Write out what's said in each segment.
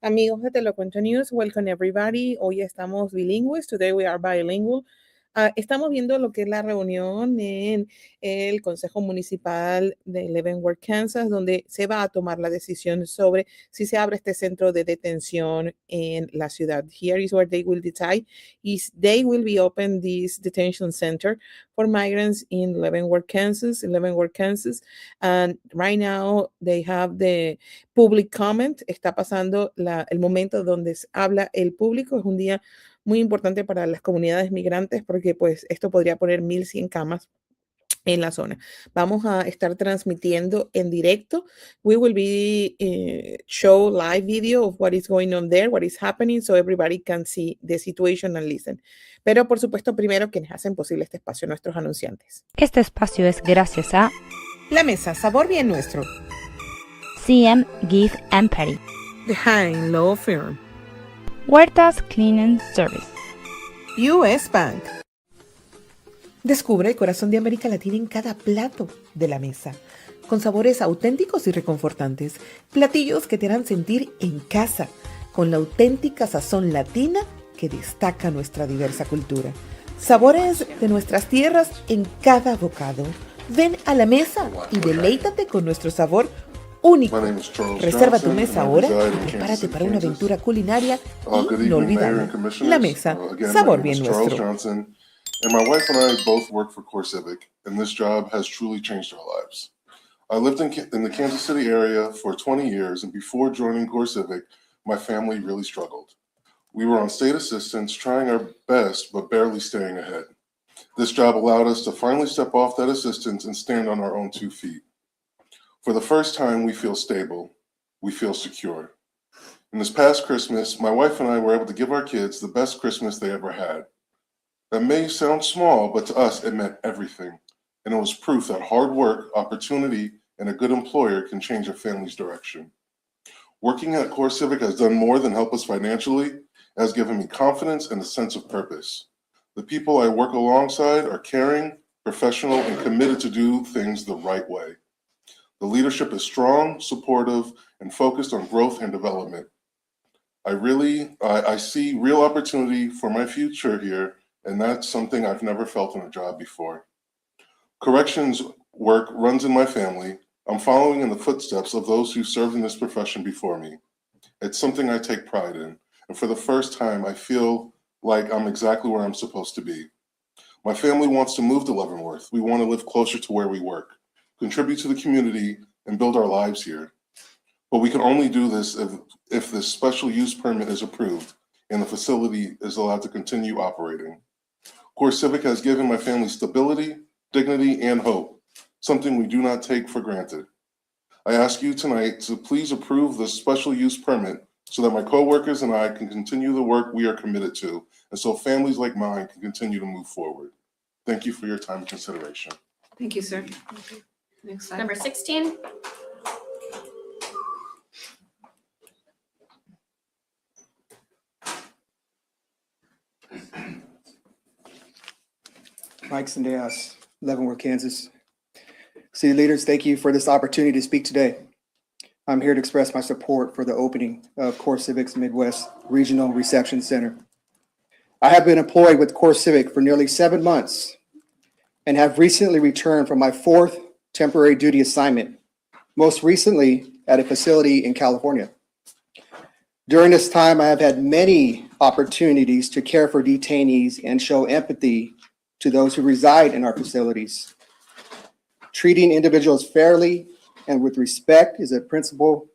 Amigos de Te lo cuento News, welcome everybody. Hoy estamos bilingües, today we are bilingual. Estamos viendo lo que es la reunión en el Consejo Municipal de Leavenworth, Kansas, donde se va a tomar la decisión sobre si se abre este centro de detención en la ciudad. Here is where they will decide is they will be open this detention center for migrants in Leavenworth, Kansas. And right now they have the public comment. Está pasando el momento donde habla el público. Es un día muy importante para las comunidades migrantes porque pues esto podría poner 1,100 camas en la zona. Vamos a estar transmitiendo en directo. We will be show live video of what is going on there, what is happening, so everybody can see the situation and listen. Pero por supuesto, primero quienes hacen posible este espacio, nuestros anunciantes. Este espacio es gracias a La Mesa, sabor bien nuestro. CM Gift Empathy, The Hein Law Firm, Huertas Cleaning Service, US Bank. Descubre el corazón de América Latina en cada plato de la mesa, con sabores auténticos y reconfortantes, platillos que te harán sentir en casa, con la auténtica sazón latina que destaca nuestra diversa cultura. Sabores de nuestras tierras en cada bocado. Ven a la mesa y deleítate con nuestro sabor único. Reserva tu mesa ahora y prepárate para una aventura culinaria inolvidable. La Mesa, sabor bien nuestro. And my wife and I both work for CoreCivic, and this job has truly changed our lives. I lived in the Kansas City area for 20 years, and before joining CoreCivic, my family really struggled. We were on state assistance, trying our best, but barely staying ahead. This job allowed us to finally step off that assistance and stand on our own 2 feet. For the first time, we feel stable. We feel secure. In this past Christmas, my wife and I were able to give our kids the best Christmas they ever had. That may sound small, but to us, it meant everything. And it was proof that hard work, opportunity, and a good employer can change a family's direction. Working at CoreCivic has done more than help us financially. It has given me confidence and a sense of purpose. The people I work alongside are caring, professional, and committed to do things the right way. The leadership is strong, supportive, and focused on growth and development. I see real opportunity for my future here, and that's something I've never felt in a job before. Corrections work runs in my family. I'm following in the footsteps of those who served in this profession before me. It's something I take pride in, and for the first time, I feel like I'm exactly where I'm supposed to be. My family wants to move to Leavenworth. We want to live closer to where we work, contribute to the community, and build our lives here. But we can only do this if this special use permit is approved and the facility is allowed to continue operating. CoreCivic has given my family stability, dignity, and hope, something we do not take for granted. I ask you tonight to please approve this special use permit so that my coworkers and I can continue the work we are committed to, and so families like mine can continue to move forward. Thank you for your time and consideration. Thank you, sir. Next slide. Number 16. Mike Sendejas, Leavenworth, Kansas. City leaders, thank you for this opportunity to speak today. I'm here to express my support for the opening of CoreCivic's Midwest Regional Reception Center. I have been employed with CoreCivic for nearly 7 months and have recently returned from my 4th temporary duty assignment, most recently at a facility in California. During this time, I have had many opportunities to care for detainees and show empathy to those who reside in our facilities. Treating individuals fairly and with respect is a principle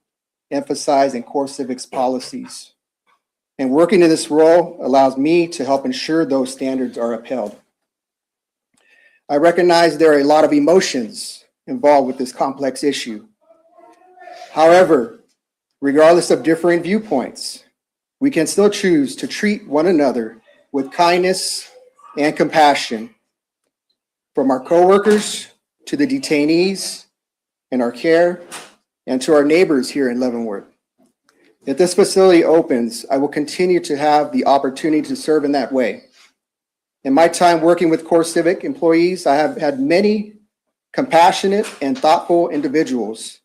emphasized in CoreCivic's policies. And working in this role allows me to help ensure those standards are upheld. I recognize there are a lot of emotions involved with this complex issue. However, regardless of differing viewpoints, we can still choose to treat one another with kindness and compassion, from our coworkers to the detainees in our care and to our neighbors here in Leavenworth. If this facility opens, I will continue to have the opportunity to serve in that way. In my time working with CoreCivic employees, I have had many compassionate and thoughtful individuals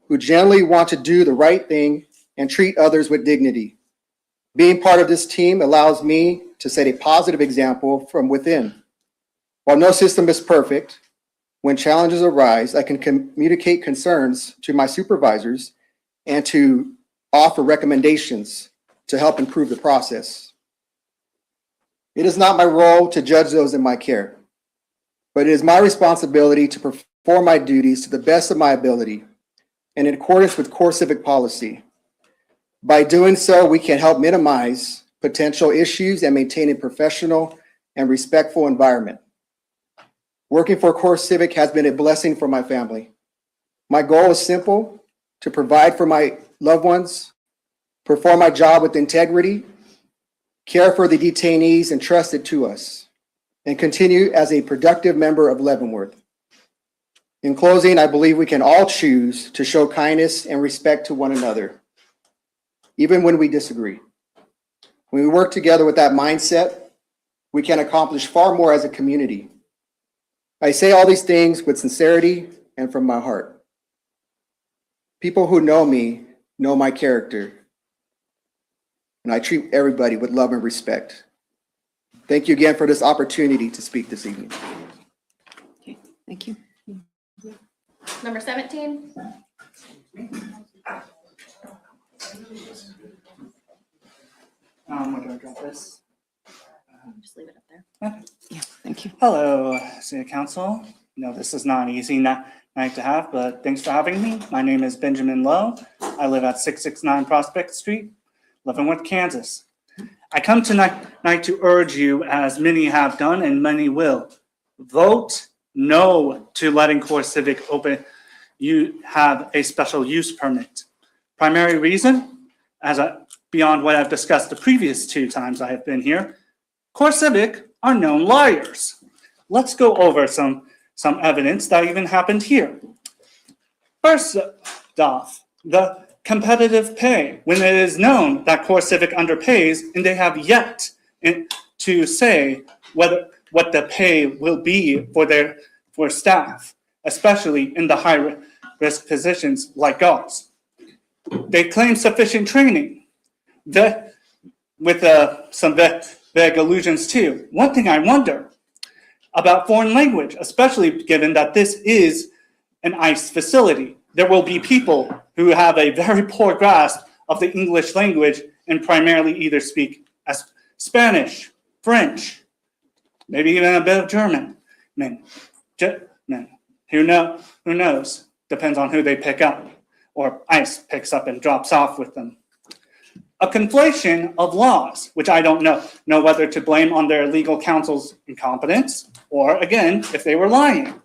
who generally want to do the right thing and treat others with dignity. Being part of this team allows me to set a positive example from within. While no system is perfect, when challenges arise, I can communicate concerns to my supervisors and to offer recommendations to help improve the process. It is not my role to judge those in my care, but it is my responsibility to perform my duties to the best of my ability and in accordance with CoreCivic policy. By doing so, we can help minimize potential issues and maintain a professional and respectful environment. Working for CoreCivic has been a blessing for my family. My goal is simple: to provide for my loved ones, perform my job with integrity, care for the detainees entrusted to us, and continue as a productive member of Leavenworth. In closing, I believe we can all choose to show kindness and respect to one another, even when we disagree. When we work together with that mindset, we can accomplish far more as a community. I say all these things with sincerity and from my heart. People who know me know my character, and I treat everybody with love and respect. Thank you again for this opportunity to speak this evening. Okay, thank you. Number 17. Where do I drop this? Just leave it up there. Yeah, thank you. Hello, City Council. No, this is not an easy night to have, but thanks for having me. My name is Benjamin Lowe. I live at 669 Prospect Street, Leavenworth, Kansas. I come tonight to urge you, as many have done and many will, vote no to letting CoreCivic open. You have a special use permit. Primary reason, beyond what I've discussed the previous 2 times I have been here, CoreCivic are known liars. Let's go over some evidence that even happened here. First off, the competitive pay. When it is known that CoreCivic underpays, and they have yet to say what the pay will be for staff, especially in the high risk positions like ours. They claim sufficient training, with some vague allusions too. One thing I wonder about foreign language, especially given that this is an ICE facility. There will be people who have a very poor grasp of the English language and primarily either speak as Spanish, French, maybe even a bit of German. Who knows? Depends on who they pick up, or ICE picks up and drops off with them. A conflation of laws, which I don't know whether to blame on their legal counsel's incompetence, or again, if they were lying.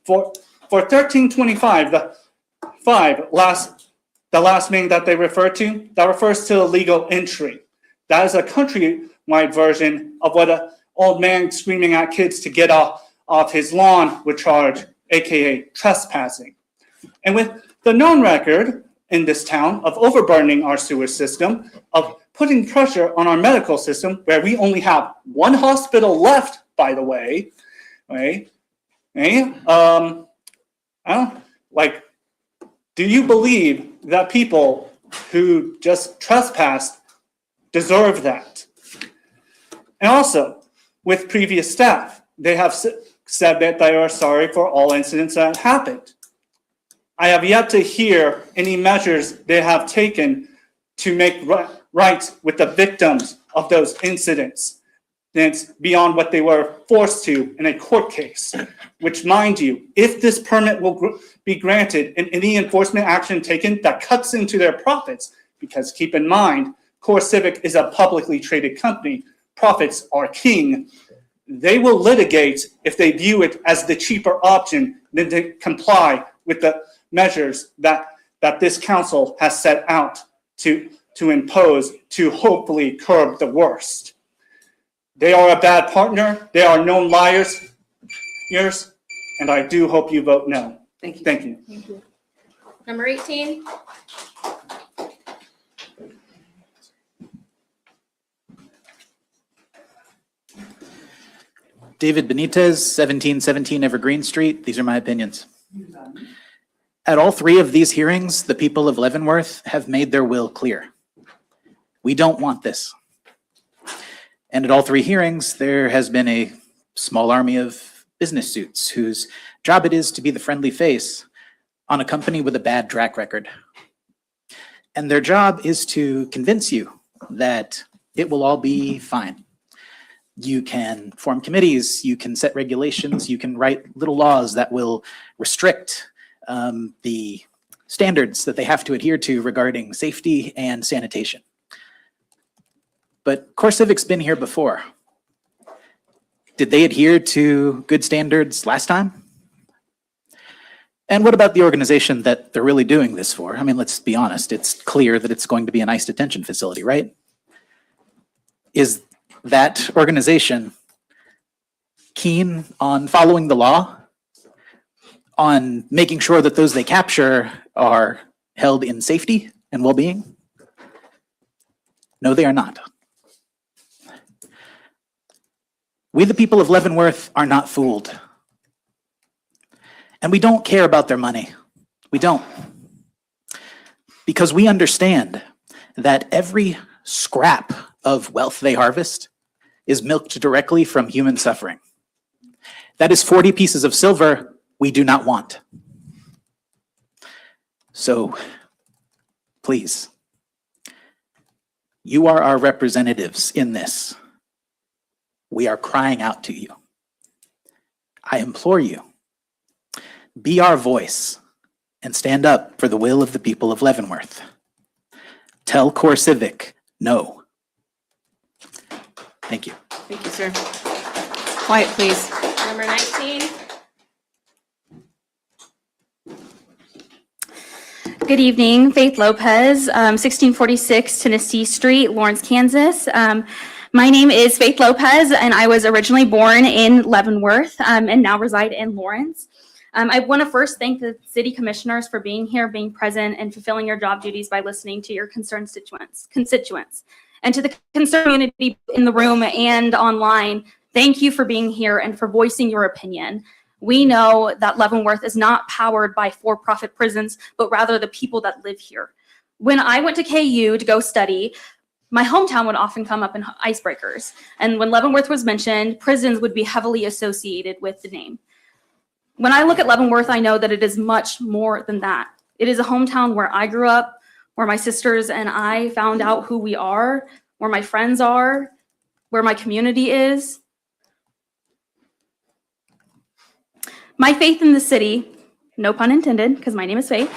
For 1325, the last meaning that they refer to, that refers to illegal entry. That is a countrywide version of what an old man screaming at kids to get off his lawn would charge, aka trespassing. And with the known record in this town of overburdening our sewer system, of putting pressure on our medical system, where we only have 1 hospital left, by the way, right? Do you believe that people who just trespassed deserve that? And also, with previous staff, they have said that they are sorry for all incidents that happened. I have yet to hear any measures they have taken to make right with the victims of those incidents. It's beyond what they were forced to in a court case, which, mind you, if this permit will be granted and any enforcement action taken that cuts into their profits, because keep in mind, CoreCivic is a publicly traded company, profits are king, they will litigate if they view it as the cheaper option than to comply with the measures that this council has set out to impose to hopefully curb the worst. They are a bad partner. They are known liars, and I do hope you vote no. Thank you. Thank you. Thank you. Number 18. David Benitez, 1717 Evergreen Street. These are my opinions. At all three of these hearings, the people of Leavenworth have made their will clear. We don't want this. And at all three hearings, there has been a small army of business suits whose job it is to be the friendly face on a company with a bad track record. And their job is to convince you that it will all be fine. You can form committees, you can set regulations, you can write little laws that will restrict the standards that they have to adhere to regarding safety and sanitation. But CoreCivic's been here before. Did they adhere to good standards last time? And what about the organization that they're really doing this for? I mean, let's be honest, it's clear that it's going to be a nice detention facility, right? Is that organization keen on following the law, on making sure that those they capture are held in safety and well-being? No, they are not. We, the people of Leavenworth, are not fooled. And we don't care about their money. We don't. Because we understand that every scrap of wealth they harvest is milked directly from human suffering. That is 40 pieces of silver we do not want. So, please, you are our representatives in this. We are crying out to you. I implore you, be our voice and stand up for the will of the people of Leavenworth. Tell CoreCivic no. Thank you. Thank you, sir. Quiet, please. Number 19. Good evening, Faith Lopez, 1646 Tennessee Street, Lawrence, Kansas. My name is Faith Lopez, and I was originally born in Leavenworth and now reside in Lawrence. I want to first thank the city commissioners for being here, being present, and fulfilling your job duties by listening to your concerned constituents. And to the concerned community in the room and online, thank you for being here and for voicing your opinion. We know that Leavenworth is not powered by for-profit prisons, but rather the people that live here. When I went to KU to go study, my hometown would often come up in icebreakers. And when Leavenworth was mentioned, prisons would be heavily associated with the name. When I look at Leavenworth, I know that it is much more than that. It is a hometown where I grew up, where my sisters and I found out who we are, where my friends are, where my community is. My faith in the city, no pun intended, because my name is Faith,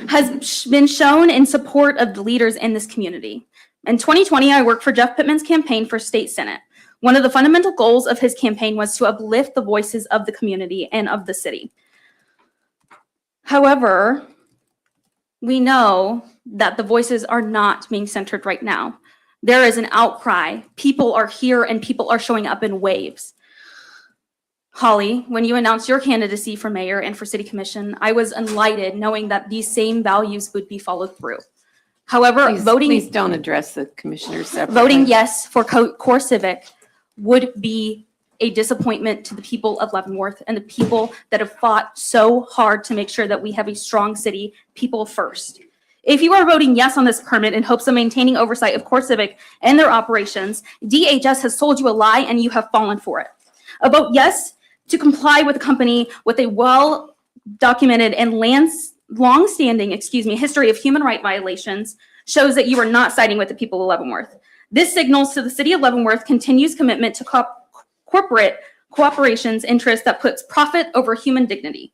has been shown in support of the leaders in this community. In 2020, I worked for Jeff Pittman's campaign for state senate. One of the fundamental goals of his campaign was to uplift the voices of the community and of the city. However, we know that the voices are not being centered right now. There is an outcry. People are here and people are showing up in waves. Holly, when you announced your candidacy for mayor and for city commission, I was enlightened knowing that these same values would be followed through. However, Please don't address the commissioners separately. voting yes for CoreCivic would be a disappointment to the people of Leavenworth and the people that have fought so hard to make sure that we have a strong city, people first. If you are voting yes on this permit in hopes of maintaining oversight of CoreCivic and their operations, DHS has sold you a lie and you have fallen for it. A vote yes to comply with a company with a well-documented and long-standing history of human rights violations shows that you are not siding with the people of Leavenworth. This signals to the city of Leavenworth continues commitment to corporate cooperation's interest that puts profit over human dignity.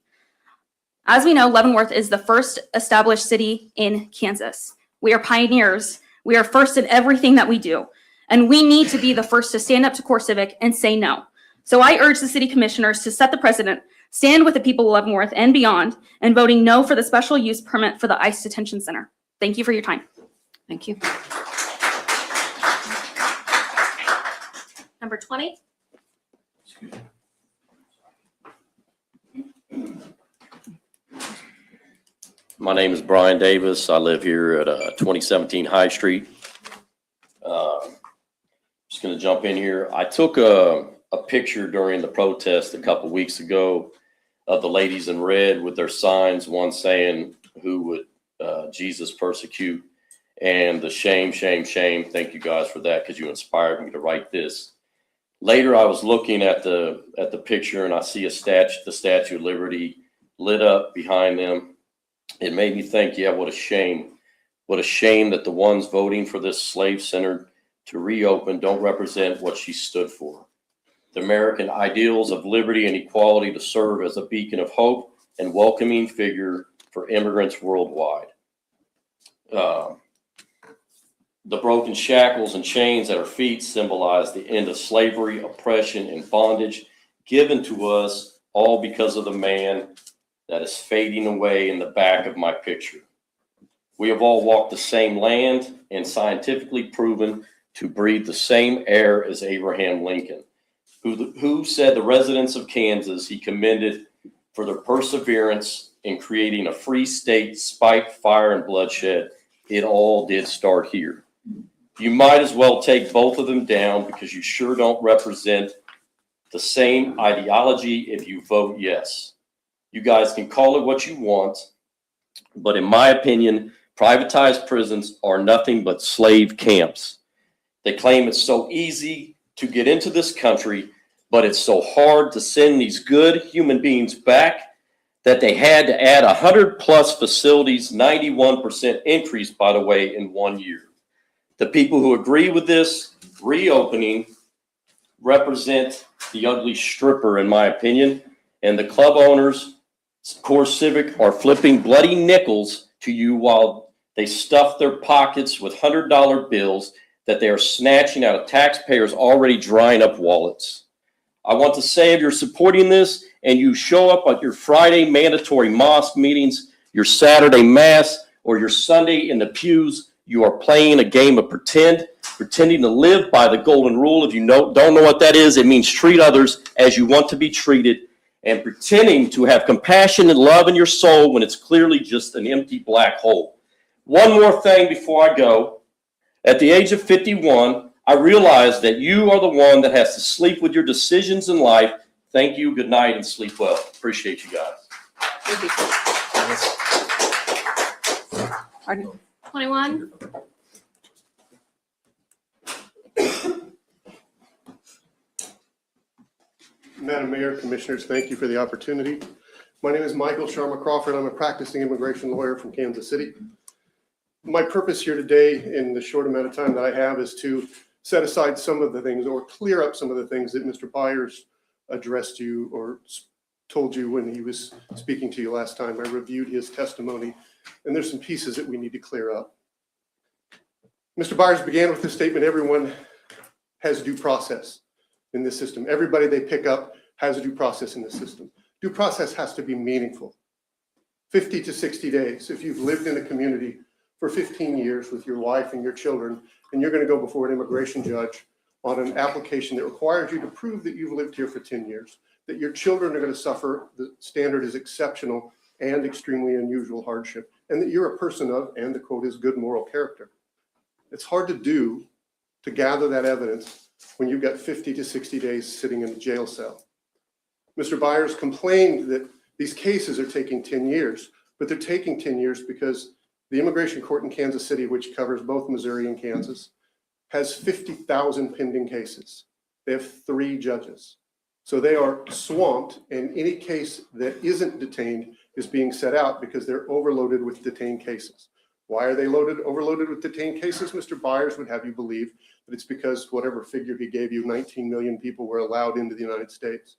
As we know, Leavenworth is the first established city in Kansas. We are pioneers. We are first in everything that we do. And we need to be the first to stand up to CoreCivic and say no. So I urge the city commissioners to set the precedent, stand with the people of Leavenworth and beyond, and voting no for the special use permit for the ICE detention center. Thank you for your time. Thank you. Number 20. My name is Brian Davis. I live here at 2017 High Street. Just going to jump in here. I took a picture during the protest a couple weeks ago of the ladies in red with their signs, one saying, "Who would Jesus persecute?" And the shame, shame, shame. Thank you guys for that, because you inspired me to write this. Later, I was looking at the picture and I see the Statue of Liberty lit up behind them. It made me think, yeah, what a shame. What a shame that the ones voting for this slave-centered to reopen don't represent what she stood for. The American ideals of liberty and equality to serve as a beacon of hope and welcoming figure for immigrants worldwide. The broken shackles and chains at her feet symbolize the end of slavery, oppression, and bondage given to us, all because of the man that is fading away in the back of my picture. We have all walked the same land and scientifically proven to breathe the same air as Abraham Lincoln, who said the residents of Kansas he commended for their perseverance in creating a free state despite fire and bloodshed. It all did start here. You might as well take both of them down, because you sure don't represent the same ideology if you vote yes. You guys can call it what you want, but in my opinion, privatized prisons are nothing but slave camps. They claim it's so easy to get into this country, but it's so hard to send these good human beings back that they had to add 100+ facilities, 91% increase, by the way, in 1 year. The people who agree with this reopening represent the ugly stripper, in my opinion, and the club owners, CoreCivic, are flipping bloody nickels to you while they stuff their pockets with $100 bills that they are snatching out of taxpayers' already drying up wallets. I want to say, if you're supporting this and you show up at your Friday mandatory mosque meetings, your Saturday mass, or your Sunday in the pews, you are playing a game of pretending to live by the golden rule. If you don't know what that is, it means treat others as you want to be treated, and pretending to have compassion and love in your soul when it's clearly just an empty black hole. One more thing before I go. At the age of 51, I realize that you are the one that has to sleep with your decisions in life. Thank you, good night, and sleep well. Appreciate you guys. Thank you. Pardon? 21. Madam Mayor, Commissioners, thank you for the opportunity. My name is Michael Sharma Crawford. I'm a practicing immigration lawyer from Kansas City. My purpose here today, in the short amount of time that I have, is to set aside some of the things, or clear up some of the things, that Mr. Byers addressed you or told you when he was speaking to you last time. I reviewed his testimony, and there's some pieces that we need to clear up. Mr. Byers began with the statement, everyone has due process in this system. Everybody they pick up has a due process in the system. Due process has to be meaningful. 50 to 60 days. If you've lived in a community for 15 years with your wife and your children, and you're going to go before an immigration judge on an application that requires you to prove that you've lived here for 10 years, that your children are going to suffer, the standard is exceptional and extremely unusual hardship, and that you're a person of, and the quote is, good moral character. It's hard to do, to gather that evidence when you've got 50 to 60 days sitting in a jail cell. Mr. Byers complained that these cases are taking 10 years, but they're taking 10 years because the immigration court in Kansas City, which covers both Missouri and Kansas, has 50,000 pending cases. They have 3 judges. So they are swamped, and any case that isn't detained is being set out because they're overloaded with detained cases. Why are they overloaded with detained cases? Mr. Byers would have you believe that it's because whatever figure he gave you, 19 million people were allowed into the United States.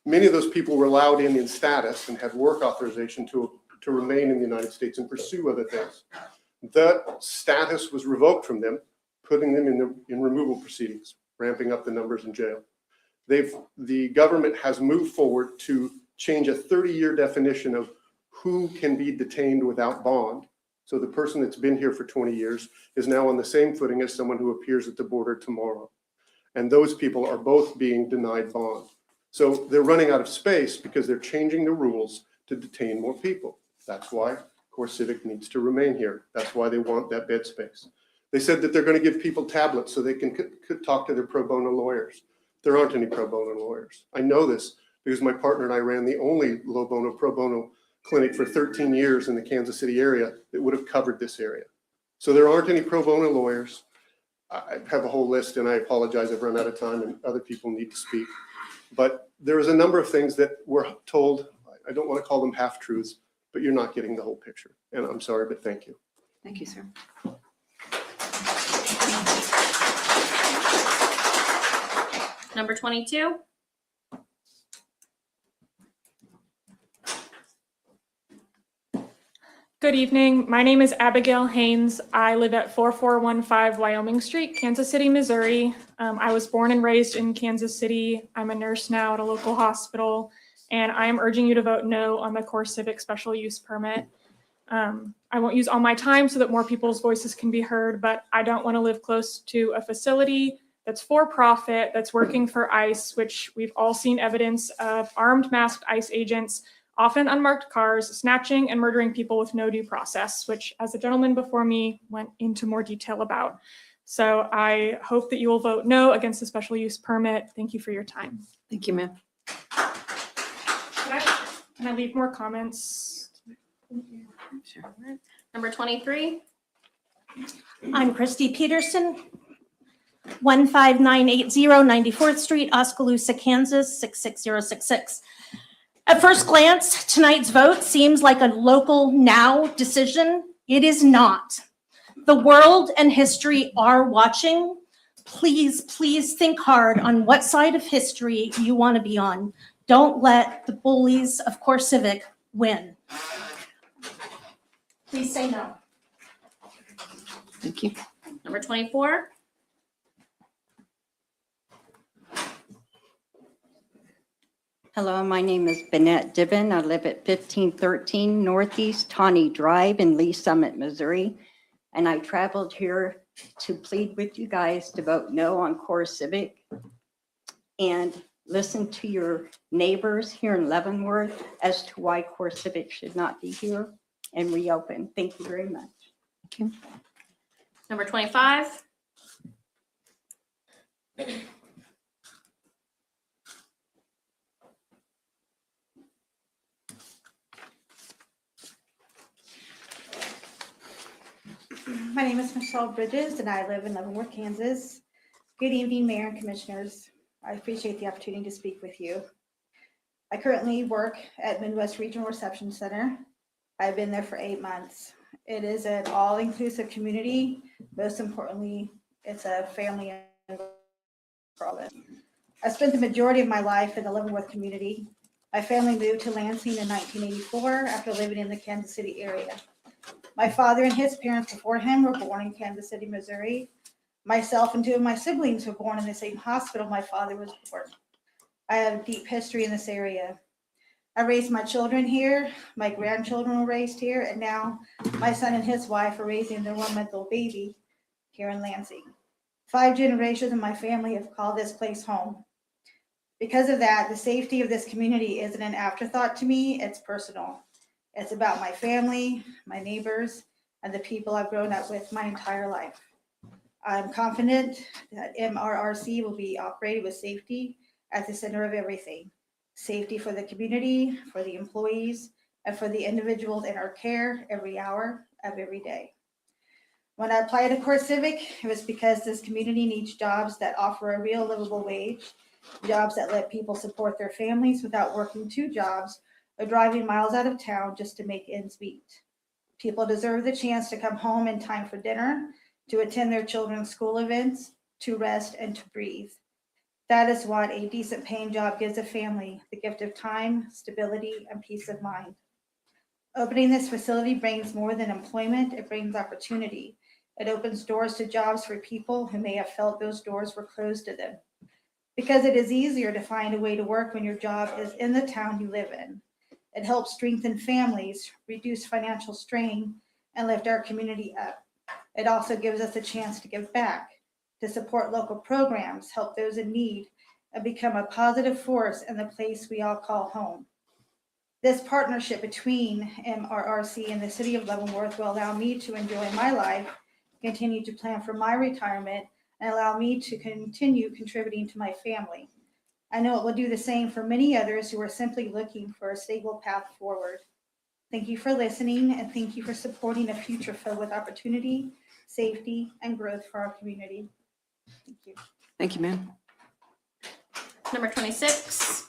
Many of those people were allowed in status and had work authorization to remain in the United States and pursue other things. That status was revoked from them, putting them in removal proceedings, ramping up the numbers in jail. The government has moved forward to change a 30-year definition of who can be detained without bond. So the person that's been here for 20 years is now on the same footing as someone who appears at the border tomorrow. And those people are both being denied bond. So they're running out of space because they're changing the rules to detain more people. That's why CoreCivic needs to remain here. That's why they want that bed space. They said that they're going to give people tablets so they can talk to their pro bono lawyers. There aren't any pro bono lawyers. I know this because my partner and I ran the only pro bono clinic for 13 years in the Kansas City area that would have covered this area. So there aren't any pro bono lawyers. I have a whole list, and I apologize, I've run out of time and other people need to speak. But there is a number of things that we're told, I don't want to call them half-truths, but you're not getting the whole picture. And I'm sorry, but thank you. Thank you, sir. Number 22. Good evening. My name is Abigail Haynes. I live at 4415 Wyoming Street, Kansas City, Missouri. I was born and raised in Kansas City. I'm a nurse now at a local hospital, and I am urging you to vote no on the CoreCivic special use permit. I won't use all my time so that more people's voices can be heard, but I don't want to live close to a facility that's for profit, that's working for ICE, which we've all seen evidence of armed masked ICE agents, often unmarked cars, snatching and murdering people with no due process, which, as the gentleman before me went into more detail about. So I hope that you will vote no against the special use permit. Thank you for your time. Thank you, ma'am. Can I leave more comments? Sure. Number 23. I'm Christy Peterson, 15980 94th Street, Oskaloosa, Kansas, 66066. At first glance, tonight's vote seems like a local now decision. It is not. The world and history are watching. Please, please think hard on what side of history you want to be on. Don't let the bullies of CoreCivic win. Please say no. Thank you. Number 24. Hello, my name is Bennett Dibben. I live at 1513 Northeast Tawny Drive in Lee Summit, Missouri. And I traveled here to plead with you guys to vote no on CoreCivic and listen to your neighbors here in Leavenworth as to why CoreCivic should not be here and reopen. Thank you very much. Thank you. Number 25. My name is Michelle Bridges, and I live in Leavenworth, Kansas. Good evening, Mayor and Commissioners. I appreciate the opportunity to speak with you. I currently work at Midwest Regional Reception Center. I've been there for 8 months. It is an all-inclusive community. Most importantly, it's a family environment. I spent the majority of my life in the Leavenworth community. My family moved to Lansing in 1984 after living in the Kansas City area. My father and his parents before him were born in Kansas City, Missouri. Myself and two of my siblings were born in the same hospital my father was born. I have a deep history in this area. I raised my children here, my grandchildren were raised here, and now my son and his wife are raising their 1-month-old baby here in Lansing. 5 generations of my family have called this place home. Because of that, the safety of this community isn't an afterthought to me, it's personal. It's about my family, my neighbors, and the people I've grown up with my entire life. I'm confident that MRRC will be operated with safety at the center of everything. Safety for the community, for the employees, and for the individuals in our care every hour of every day. When I applied to CoreCivic, it was because this community needs jobs that offer a real livable wage, jobs that let people support their families without working 2 jobs or driving miles out of town just to make ends meet. People deserve the chance to come home in time for dinner, to attend their children's school events, to rest and to breathe. That is what a decent paying job gives a family, the gift of time, stability, and peace of mind. Opening this facility brings more than employment, it brings opportunity. It opens doors to jobs for people who may have felt those doors were closed to them. Because it is easier to find a way to work when your job is in the town you live in. It helps strengthen families, reduce financial strain, and lift our community up. It also gives us a chance to give back, to support local programs, help those in need, and become a positive force in the place we all call home. This partnership between MRRC and the City of Leavenworth will allow me to enjoy my life, continue to plan for my retirement, and allow me to continue contributing to my family. I know it will do the same for many others who are simply looking for a stable path forward. Thank you for listening, and thank you for supporting a future filled with opportunity, safety, and growth for our community. Thank you. Thank you, ma'am. Number 26.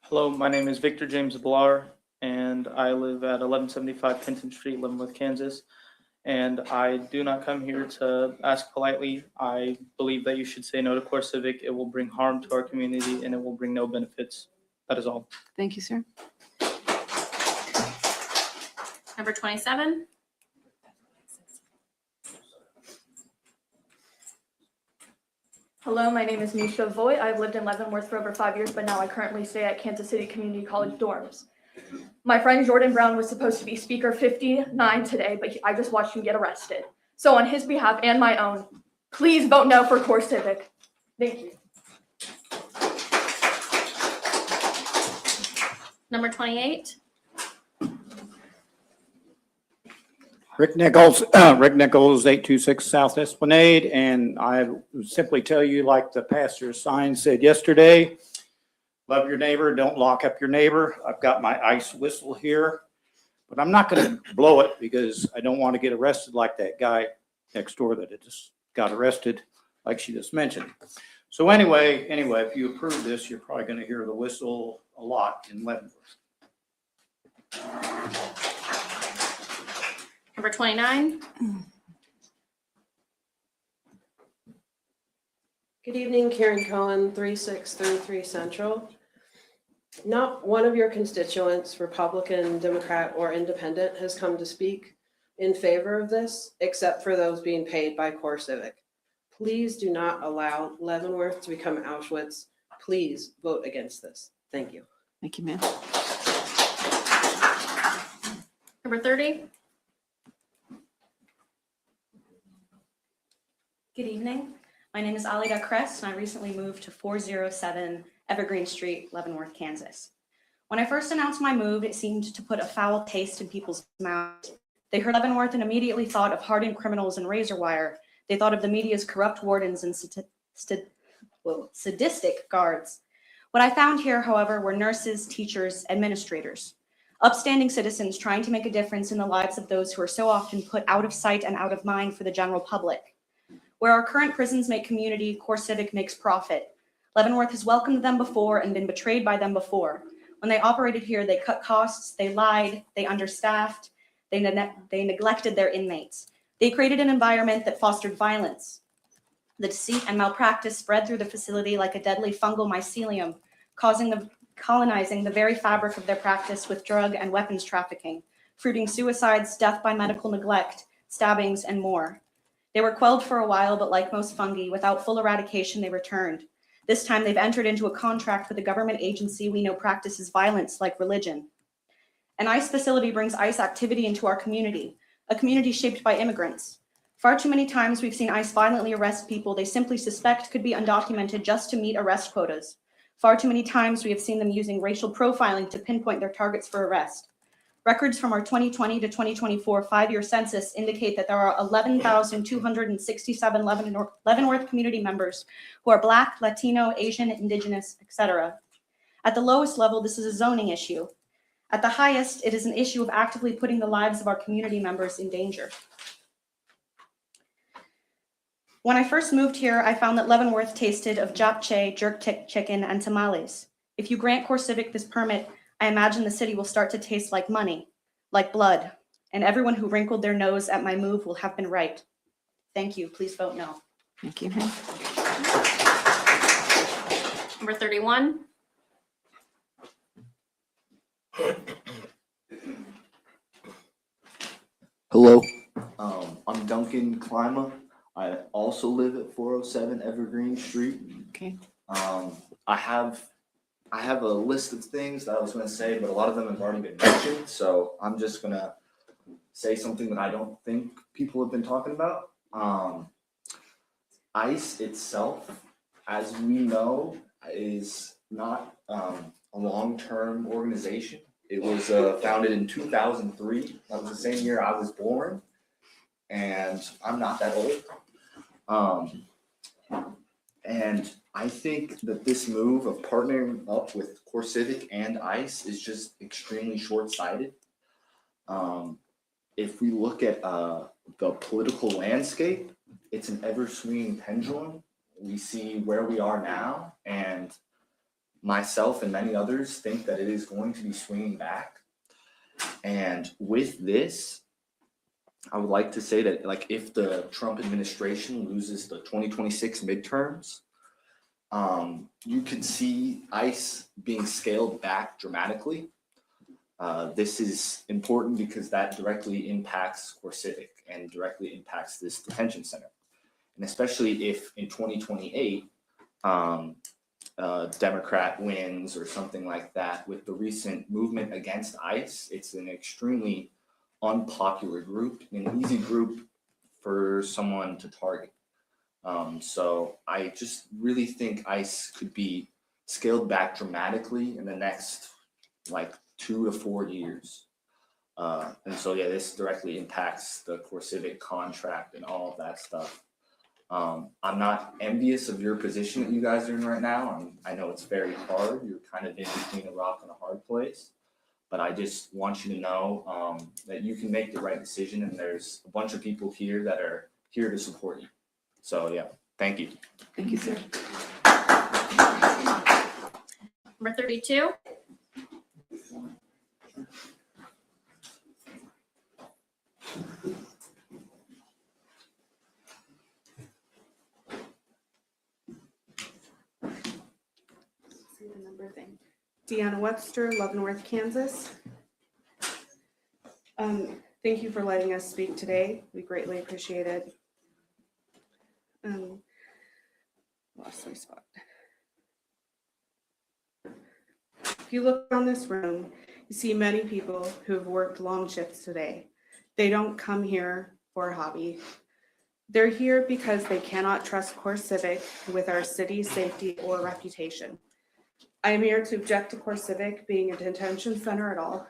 Hello, my name is Victor James Blar, and I live at 1175 Penton Street, Leavenworth, Kansas. And I do not come here to ask politely. I believe that you should say no to CoreCivic. It will bring harm to our community, and it will bring no benefits. That is all. Thank you, sir. Number 27. Hello, my name is Misha Voigt. I've lived in Leavenworth for over 5 years, but now I currently stay at Kansas City Community College dorms. My friend Jordan Brown was supposed to be speaker 59 today, but I just watched him get arrested. So on his behalf and my own, please vote no for CoreCivic. Thank you. Number 28. Rick Nichols, 826 South Esplanade, and I simply tell you, like the pastor's sign said yesterday, love your neighbor, don't lock up your neighbor. I've got my ice whistle here, but I'm not going to blow it because I don't want to get arrested like that guy next door that just got arrested, like she just mentioned. So anyway, if you approve this, you're probably going to hear the whistle a lot in Leavenworth. Number 29. Good evening, Karen Cohen, 3633 Central. Not one of your constituents, Republican, Democrat, or Independent, has come to speak in favor of this, except for those being paid by CoreCivic. Please do not allow Leavenworth to become Auschwitz. Please vote against this. Thank you. Thank you, ma'am. Number 30. Good evening. My name is Alida Kress, and I recently moved to 407 Evergreen Street, Leavenworth, Kansas. When I first announced my move, it seemed to put a foul taste in people's mouths. They heard Leavenworth and immediately thought of hardened criminals and razor wire. They thought of the media's corrupt wardens and sadistic guards. What I found here, however, were nurses, teachers, administrators, upstanding citizens trying to make a difference in the lives of those who are so often put out of sight and out of mind for the general public. Where our current prisons make community, CoreCivic makes profit. Leavenworth has welcomed them before and been betrayed by them before. When they operated here, they cut costs, they lied, they understaffed, they neglected their inmates. They created an environment that fostered violence. The deceit and malpractice spread through the facility like a deadly fungal mycelium, colonizing the very fabric of their practice with drug and weapons trafficking, fruiting suicides, death by medical neglect, stabbings, and more. They were quelled for a while, but like most fungi, without full eradication, they returned. This time they've entered into a contract with a government agency we know practices violence like religion. An ICE facility brings ICE activity into our community, a community shaped by immigrants. Far too many times we've seen ICE violently arrest people they simply suspect could be undocumented just to meet arrest quotas. Far too many times we have seen them using racial profiling to pinpoint their targets for arrest. Records from our 2020 to 2024 five-year census indicate that there are 11,267 Leavenworth community members who are Black, Latino, Asian, Indigenous, etc. At the lowest level, this is a zoning issue. At the highest, it is an issue of actively putting the lives of our community members in danger. When I first moved here, I found that Leavenworth tasted of japchae, jerk chicken, and tamales. If you grant CoreCivic this permit, I imagine the city will start to taste like money, like blood, and everyone who wrinkled their nose at my move will have been right. Thank you. Please vote no. Thank you. Number 31. Hello, I'm Duncan Klima. I also live at 407 Evergreen Street. Okay. I have a list of things that I was going to say, but a lot of them have already been mentioned. So I'm just going to say something that I don't think people have been talking about. ICE itself, as we know, is not a long-term organization. It was founded in 2003. That was the same year I was born. and I'm not that old. And I think that this move of partnering up with CoreCivic and ICE is just extremely short-sighted. If we look at the political landscape, it's an ever-swinging pendulum. We see where we are now, and myself and many others think that it is going to be swinging back. And with this, I would like to say that, like, if the Trump administration loses the 2026 midterms, you could see ICE being scaled back dramatically. This is important because that directly impacts CoreCivic and directly impacts this detention center. And especially if in 2028, Democrat wins or something like that, with the recent movement against ICE, it's an extremely unpopular group, an easy group for someone to target. So I just really think ICE could be scaled back dramatically in the next like 2 to 4 years. And so, yeah, this directly impacts the CoreCivic contract and all of that stuff. I'm not envious of your position that you guys are in right now. I know it's very hard. You're kind of in between a rock and a hard place. But I just want you to know that you can make the right decision, and there's a bunch of people here that are here to support you. So, yeah, thank you. Thank you, sir. Number 32. See the number thing. Deanna Webster, Leavenworth, Kansas. Thank you for letting us speak today. We greatly appreciate it. Lost my spot. If you look around this room, you see many people who have worked long shifts today. They don't come here for a hobby. They're here because they cannot trust CoreCivic with our city's safety or reputation. I am here to object to CoreCivic being a detention center at all.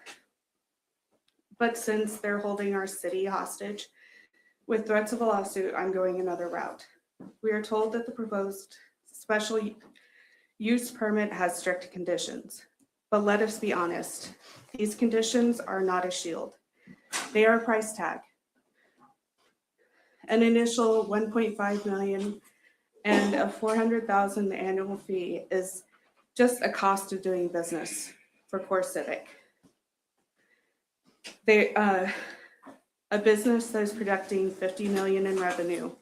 But since they're holding our city hostage with threats of a lawsuit, I'm going another route. We are told that the proposed special use permit has strict conditions. But let us be honest, these conditions are not a shield. They are a price tag. An initial $1.5 million and a $400,000 annual fee is just a cost of doing business for CoreCivic. They, a business that is projecting $50 million in revenue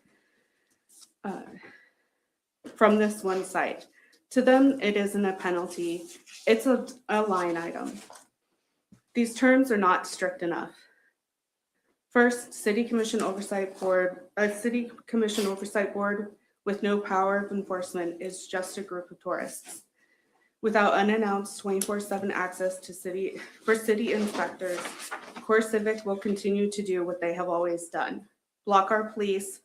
from this one site. To them, it isn't a penalty. It's a line item. These terms are not strict enough. First, a city commission oversight board with no power of enforcement is just a group of tourists. Without unannounced 24/7 access to city inspectors, CoreCivic will continue to do what they have always done: block our police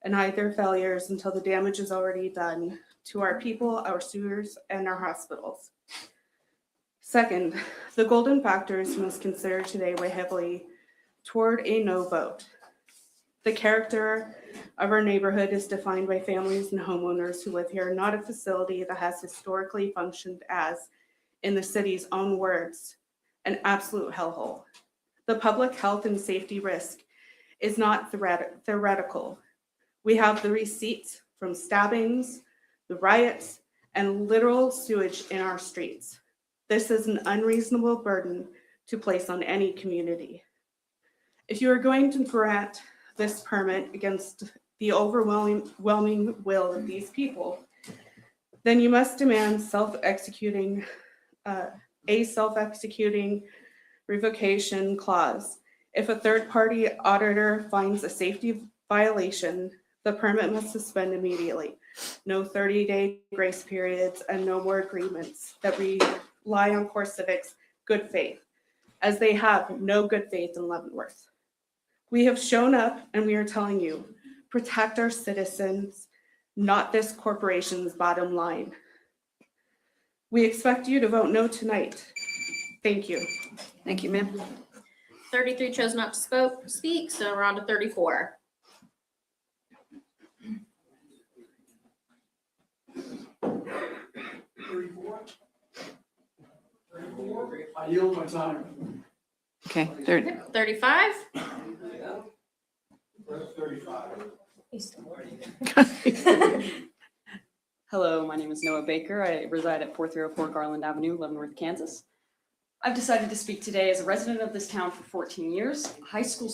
and hide their failures until the damage is already done to our people, our sewers, and our hospitals. Second, the golden factors you must consider today weigh heavily toward a no vote. The character of our neighborhood is defined by families and homeowners who live here, not a facility that has historically functioned as, in the city's own words, an absolute hellhole. The public health and safety risk is not theoretical. We have the receipts from stabbings, the riots, and literal sewage in our streets. This is an unreasonable burden to place on any community. If you are going to grant this permit against the overwhelming will of these people, then you must demand a self-executing revocation clause. If a third-party auditor finds a safety violation, the permit must suspend immediately. No 30-day grace periods and no more agreements that rely on CoreCivic's good faith, as they have no good faith in Leavenworth. We have shown up and we are telling you, protect our citizens, not this corporation's bottom line. We expect you to vote no tonight. Thank you. Thank you, ma'am. 33 chose not to speak, so we're on to 34. I yield my time. Okay, 35. Hello, my name is Noah Baker. I reside at 4304 Garland Avenue, Leavenworth, Kansas. I've decided to speak today as a resident of this town for 14 years, a high school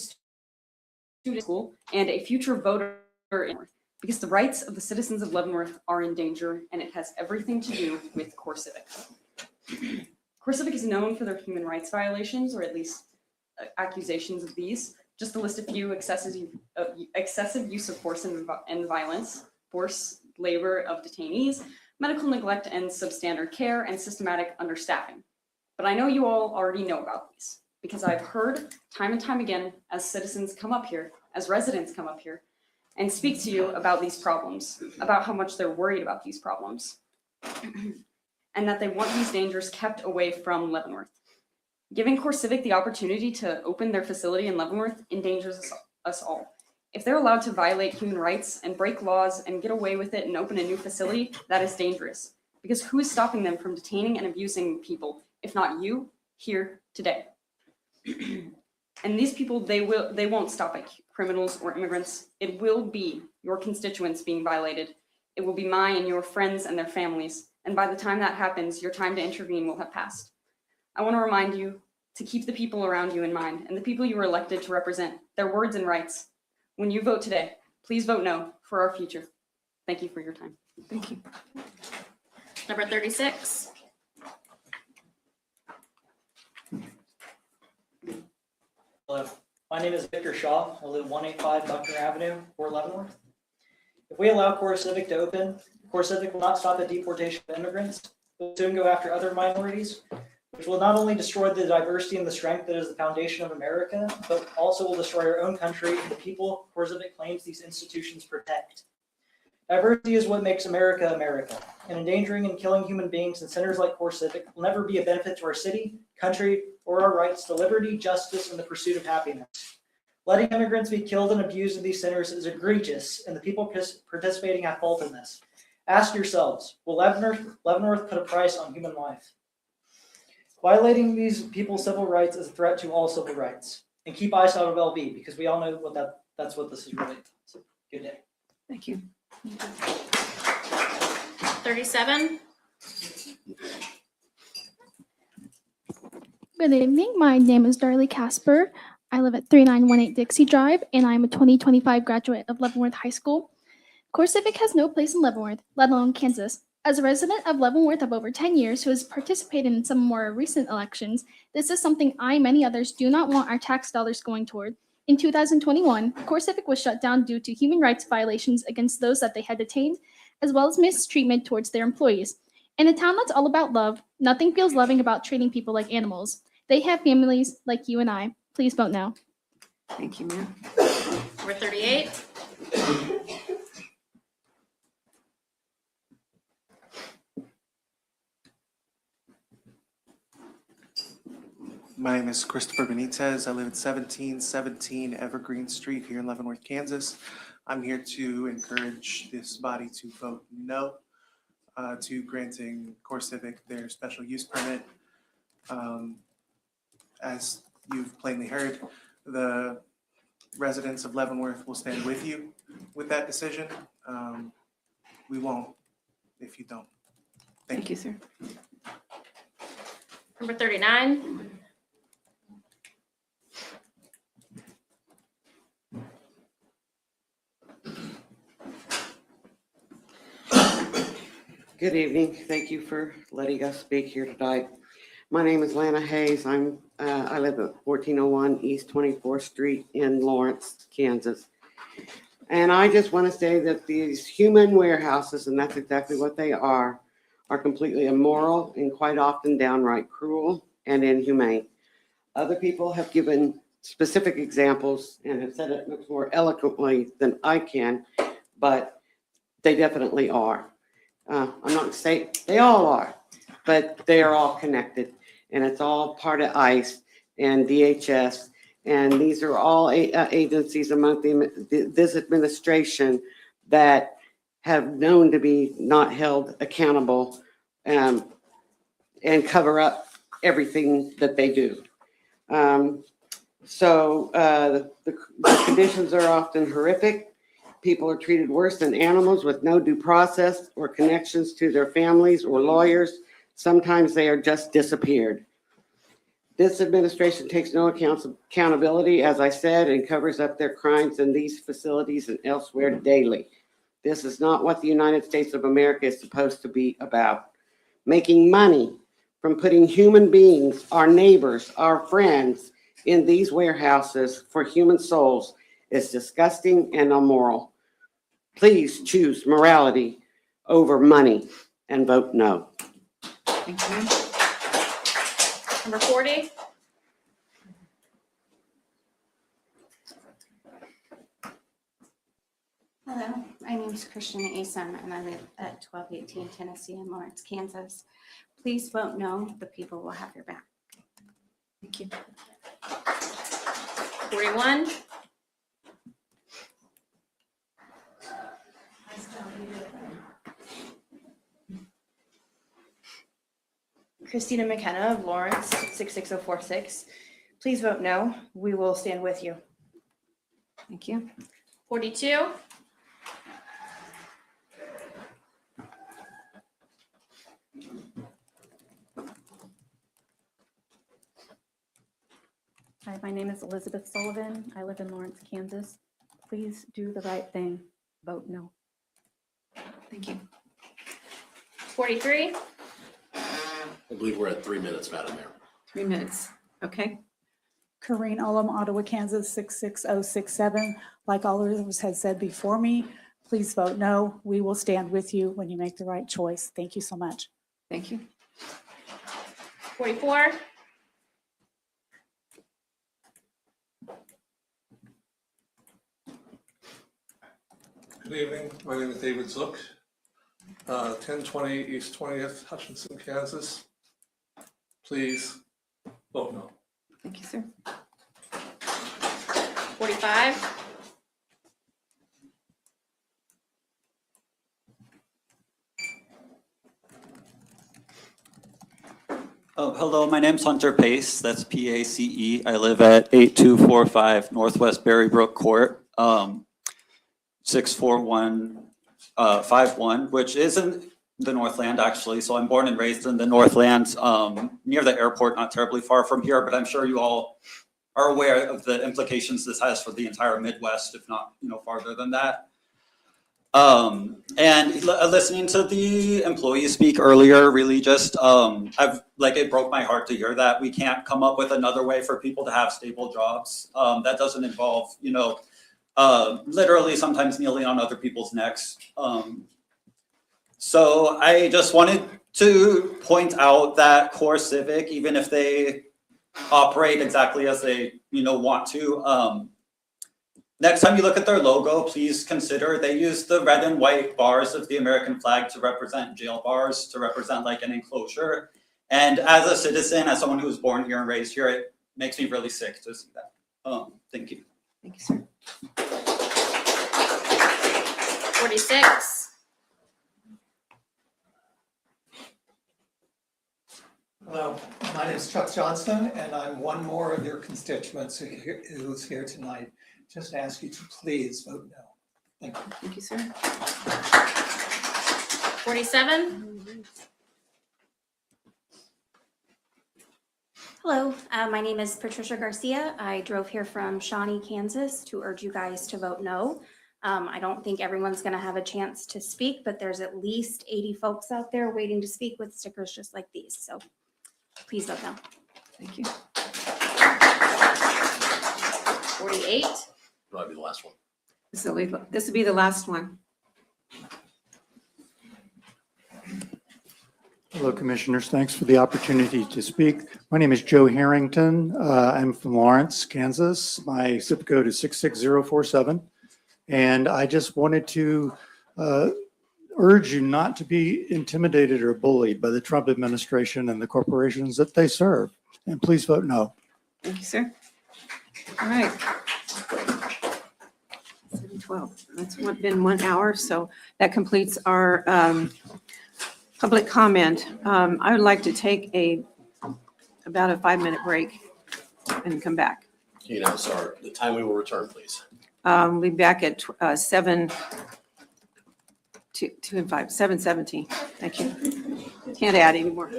student, and a future voter because the rights of the citizens of Leavenworth are in danger, and it has everything to do with CoreCivic. CoreCivic is known for their human rights violations, or at least accusations of these. Just to list a few: excessive use of force and violence, forced labor of detainees, medical neglect and substandard care, and systematic understaffing. But I know you all already know about these because I've heard time and time again as citizens come up here, as residents come up here, and speak to you about these problems, about how much they're worried about these problems, and that they want these dangers kept away from Leavenworth. Giving CoreCivic the opportunity to open their facility in Leavenworth endangers us all. If they're allowed to violate human rights and break laws and get away with it and open a new facility, that is dangerous. Because who is stopping them from detaining and abusing people, if not you, here today? And these people, they won't stop at criminals or immigrants. It will be your constituents being violated. It will be mine and your friends and their families. And by the time that happens, your time to intervene will have passed. I want to remind you to keep the people around you in mind and the people you were elected to represent, their words and rights. When you vote today, please vote no for our future. Thank you for your time. Thank you. Number 36. Hello, my name is Victor Shaw. I live 185 Buckner Avenue, Fort Leavenworth. If we allow CoreCivic to open, CoreCivic will not stop the deportation of immigrants. It will soon go after other minorities, which will not only destroy the diversity and the strength that is the foundation of America, but also will destroy our own country and the people CoreCivic claims these institutions protect. Diversity is what makes America America, and endangering and killing human beings in centers like CoreCivic will never be a benefit to our city, country, or our rights to liberty, justice, and the pursuit of happiness. Letting immigrants be killed and abused in these centers is egregious, and the people participating have fault in this. Ask yourselves, will Leavenworth put a price on human life? Violating these people's civil rights is a threat to all civil rights. And keep ICE out of LV, because we all know that's what this is related to. So, good day. Thank you. 37. Good evening. My name is Darlie Casper. I live at 3918 Dixie Drive, and I'm a 2025 graduate of Leavenworth High School. CoreCivic has no place in Leavenworth, let alone Kansas. As a resident of Leavenworth of over 10 years who has participated in some more recent elections, this is something I and many others do not want our tax dollars going toward. In 2021, CoreCivic was shut down due to human rights violations against those that they had detained, as well as mistreatment towards their employees. In a town that's all about love, nothing feels loving about treating people like animals. They have families like you and I. Please vote no. Thank you, ma'am. Number 38. My name is Christopher Benitez. I live at 1717 Evergreen Street here in Leavenworth, Kansas. I'm here to encourage this body to vote no to granting CoreCivic their special use permit. As you've plainly heard, the residents of Leavenworth will stand with you with that decision. We won't if you don't. Thank you, sir. Number 39. Good evening. Thank you for letting us speak here tonight. My name is Lana Hayes. I live at 1401 East 24th Street in Lawrence, Kansas. And I just want to say that these human warehouses, and that's exactly what they are completely immoral and quite often downright cruel and inhumane. Other people have given specific examples and have said it much more eloquently than I can, but they definitely are. I'm not going to say they all are, but they are all connected, and it's all part of ICE and DHS And these are all agencies among this administration that have known to be not held accountable and cover up everything that they do. So the conditions are often horrific. People are treated worse than animals with no due process or connections to their families or lawyers. Sometimes they are just disappeared. This administration takes no accountability, as I said, and covers up their crimes in these facilities and elsewhere daily. This is not what the United States of America is supposed to be about. Making money from putting human beings, our neighbors, our friends, in these warehouses for human souls is disgusting and immoral. Please choose morality over money and vote no. Thank you. Number 40. Hello, my name is Christian Asen, and I live at 1218 Tennessee in Lawrence, Kansas. Please vote no. The people will have your back. Thank you. 41. Christina McKenna of Lawrence, 66046. Please vote no. We will stand with you. Thank you. 42. Hi, my name is Elizabeth Sullivan. I live in Lawrence, Kansas. Please do the right thing. Vote no. Thank you. 43. I believe we're at 3 minutes, Madam Mayor. 3 minutes. Okay. Corrine Ullum, Ottawa, Kansas, 66067. Like all others had said before me, please vote no. We will stand with you when you make the right choice. Thank you so much. Thank you. 44. Good evening. My name is David Zook, 1020 East 20th, Hutchinson, Kansas. Please vote no. Thank you, sir. 45. Oh, hello, my name's Hunter Pace. That's P-A-C-E. I live at 8245 Northwest Berrybrook Court, 64151, which is in the Northland, actually. So I'm born and raised in the Northland, near the airport, not terribly far from here, but I'm sure you all are aware of the implications this has for the entire Midwest, if not, farther than that. Listening to the employees speak earlier, really just, it broke my heart to hear that we can't come up with another way for people to have stable jobs. That doesn't involve, literally sometimes kneeling on other people's necks. So I just wanted to point out that CoreCivic, even if they operate exactly as they, want to, next time you look at their logo, please consider they use the red and white bars of the American flag to represent jail bars, to represent like an enclosure. And as a citizen, as someone who was born here and raised here, it makes me really sick to see that. Thank you. Thank you, sir. 46. Hello, my name is Chuck Johnston, and I'm one more of your constituents who's here tonight. Just ask you to please vote no. Thank you. Thank you, sir. 47. Hello, my name is Patricia Garcia. I drove here from Shawnee, Kansas to urge you guys to vote no. I don't think everyone's going to have a chance to speak, but there's at least 80 folks out there waiting to speak with stickers just like these. So please vote no. Thank you. 48. That'll be the last one. This will be the last one. Hello, Commissioners. Thanks for the opportunity to speak. My name is Joe Harrington. I'm from Lawrence, Kansas. My zip code is 66047. And I just wanted to urge you not to be intimidated or bullied by the Trump administration and the corporations that they serve. And please vote no. Thank you, sir. All right. 7:12. That's been 1 hour, so that completes our public comment. I would like to take about a 5-minute break and come back. You know, sorry, the time we will return, please. We'll be back at 7:17. Thank you. Can't add anymore.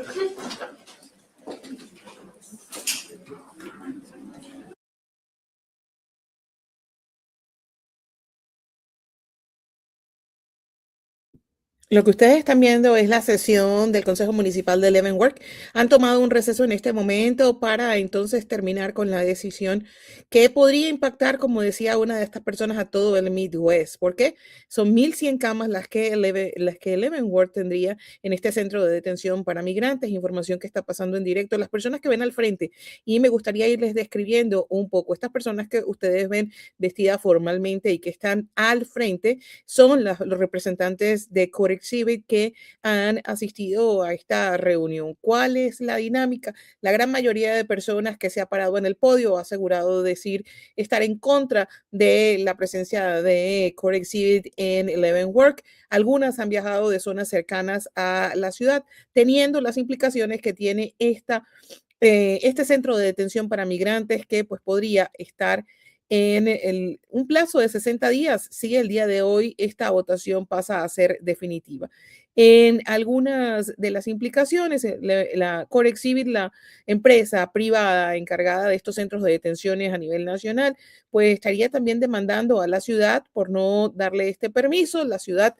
Lo que ustedes están viendo es la sesión del Consejo Municipal de Leavenworth. Han tomado un receso en este momento para entonces terminar con la decisión que podría impactar, como decía una de estas personas, a todo el Midwest. ¿Por qué? Son 1,100 camas las que Leavenworth tendría en este centro de detención para migrantes. Información que está pasando en directo. Las personas que ven al frente, y me gustaría irles describiendo un poco, estas personas que ustedes ven vestidas formalmente y que están al frente, son los representantes de CoreCivic que han asistido a esta reunión. ¿Cuál es la dinámica? La gran mayoría de personas que se ha parado en el podio ha asegurado decir estar en contra de la presencia de CoreCivic en Leavenworth. Algunas han viajado de zonas cercanas a la ciudad, teniendo las implicaciones que tiene este centro de detención para migrantes que pues podría estar en un plazo de 60 días, si el día de hoy esta votación pasa a ser definitiva. En algunas de las implicaciones, la CoreCivic, la empresa privada encargada de estos centros de detenciones a nivel nacional, pues estaría también demandando a la ciudad por no darle este permiso. La ciudad,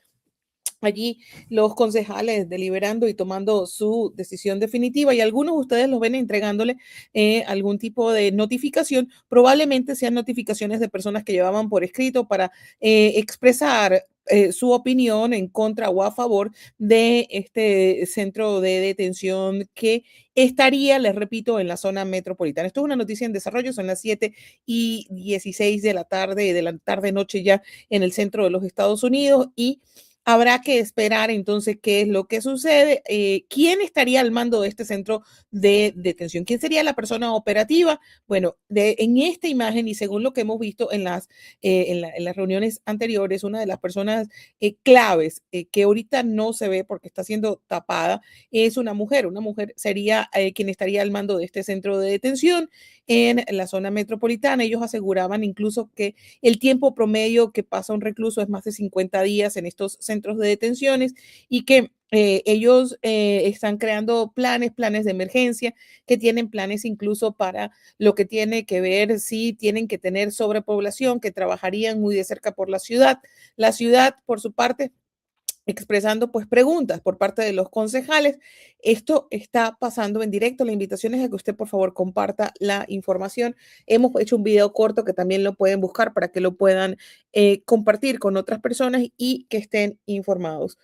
allí los concejales deliberando y tomando su decisión definitiva, y algunos de ustedes los ven entregándole algún tipo de notificación. Probablemente sean notificaciones de personas que llevaban por escrito para expresar su opinión en contra o a favor de este centro de detención que estaría, les repito, en la zona metropolitana. Esto es una noticia en desarrollo, son las 7:16 de la tarde, noche ya en el centro de los Estados Unidos, y habrá que esperar entonces qué es lo que sucede. ¿Quién estaría al mando de este centro de detención? ¿Quién sería la persona operativa? Bueno, en esta imagen y según lo que hemos visto en las reuniones anteriores, una de las personas claves que ahorita no se ve porque está siendo tapada es una mujer. Una mujer sería quien estaría al mando de este centro de detención en la zona metropolitana. Ellos aseguraban incluso que el tiempo promedio que pasa un recluso es más de 50 días en estos centros de detenciones, y que ellos están creando planes de emergencia, que tienen planes incluso para lo que tiene que ver si tienen que tener sobrepoblación, que trabajarían muy de cerca por la ciudad. La ciudad, por su parte, expresando pues preguntas por parte de los concejales. Esto está pasando en directo. La invitación es a que usted por favor comparta la información. Hemos hecho un video corto que también lo pueden buscar para que lo puedan compartir con otras personas y que estén informados.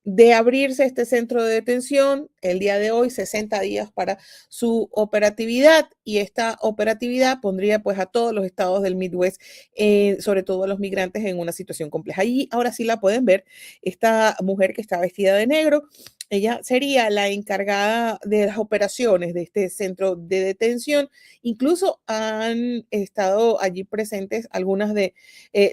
De abrirse este centro de detención el día de hoy, 60 días para su operatividad, y esta operatividad pondría pues a todos los estados del Midwest, sobre todo a los migrantes, en una situación compleja. Y ahora sí la pueden ver, esta mujer que está vestida de negro, ella sería la encargada de las operaciones de este centro de detención. Incluso han estado allí presentes algunas de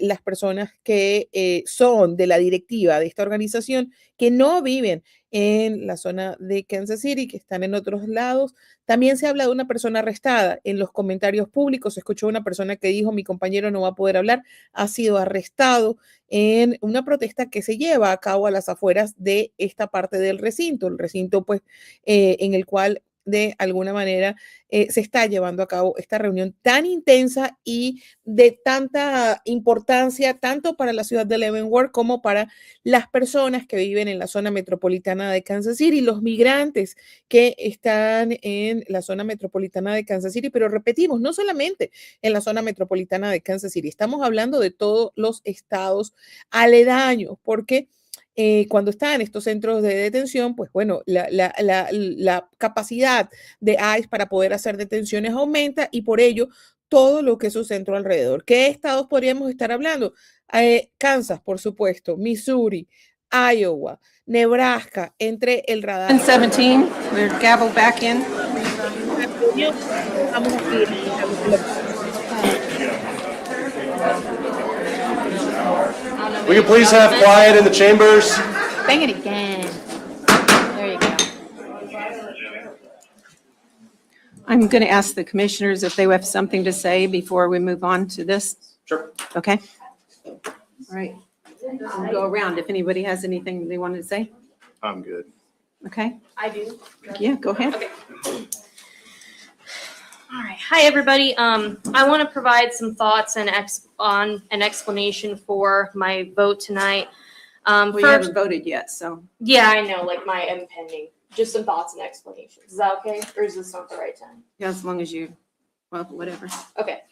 las personas que son de la directiva de esta organización, que no viven en la zona de Kansas City, que están en otros lados. También se habla de una persona arrestada. En los comentarios públicos se escuchó una persona que dijo: mi compañero no va a poder hablar, ha sido arrestado en una protesta que se lleva a cabo a las afueras de esta parte del recinto, el recinto pues en el cual de alguna manera se está llevando a cabo esta reunión tan intensa y de tanta importancia, tanto para la ciudad de Leavenworth como para las personas que viven en la zona metropolitana de Kansas City, los migrantes que están en la zona metropolitana de Kansas City. Pero repetimos, no solamente en la zona metropolitana de Kansas City, estamos hablando de todos los estados aledaños, porque cuando están en estos centros de detención, pues bueno, la capacidad de ICE para poder hacer detenciones aumenta, y por ello todo lo que es su centro alrededor. ¿Qué estados podríamos estar hablando? Kansas, por supuesto, Missouri, Iowa, Nebraska, entre el radar. 17, we're gavel back in. Vamos a We can please have quiet in the chambers. Bang it again. There you go. I'm going to ask the commissioners if they have something to say before we move on to this. Sure. Okay. All right. We'll go around if anybody has anything they wanted to say. I'm good. Okay. I do. Yeah, go ahead. All right. Hi, everybody. I want to provide some thoughts and on an explanation for my vote tonight. Well, you First, haven't voted yet, so. yeah, I know, like my impending. Just some thoughts and explanations. Is that okay? Or is this not the right time? Yeah, as long as you, well, whatever. Okay.